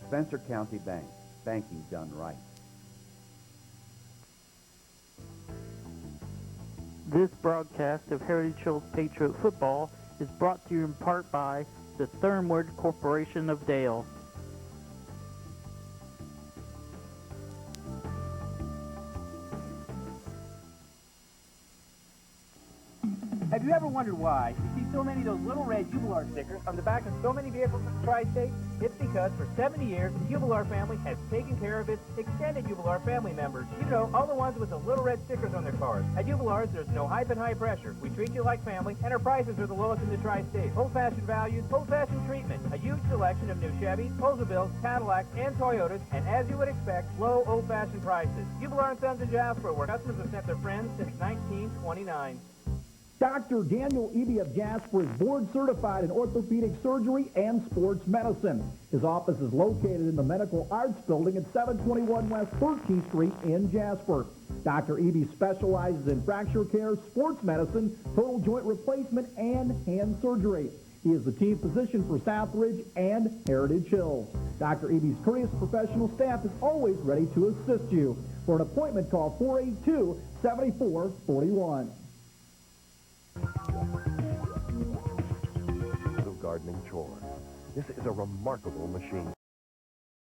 E: Spencer County Bank, banking done right.
K: This broadcast of Heritage Hills Patriot Football is brought to you in part by the Thermwood Corporation of Dale.
C: Have you ever wondered why you see so many of those little red Jubilar stickers on the back of so many vehicles in the tri-state? It's because for 70 years, the Jubilar family has taken care of its extended Jubilar family members. You know, all the ones with the little red stickers on their cars. At Jubilars, there's no hype and high pressure. We treat you like family, and our prices are the lowest in the tri-state. Old-fashioned values, old-fashioned treatment. A huge selection of new Chevys, Oldsmobiles, Cadillacs, and Toyotas, and as you would expect, low old-fashioned prices. Jubilar & Sons in Jasper, where customers have sent their friends since 1929.
D: Dr. Daniel Eby of Jasper is board certified in orthopedic surgery and sports medicine. His office is located in the Medical Arts Building at 721 West 13th Street in Jasper. Dr. Eby specializes in fracture care, sports medicine, total joint replacement, and hand surgery. He is the team physician for Southridge and Heritage Hills. Dr. Eby's courteous professional staff is always ready to assist you. For an appointment, call 482-7441.
L: Gardening chore. This is a remarkable machine.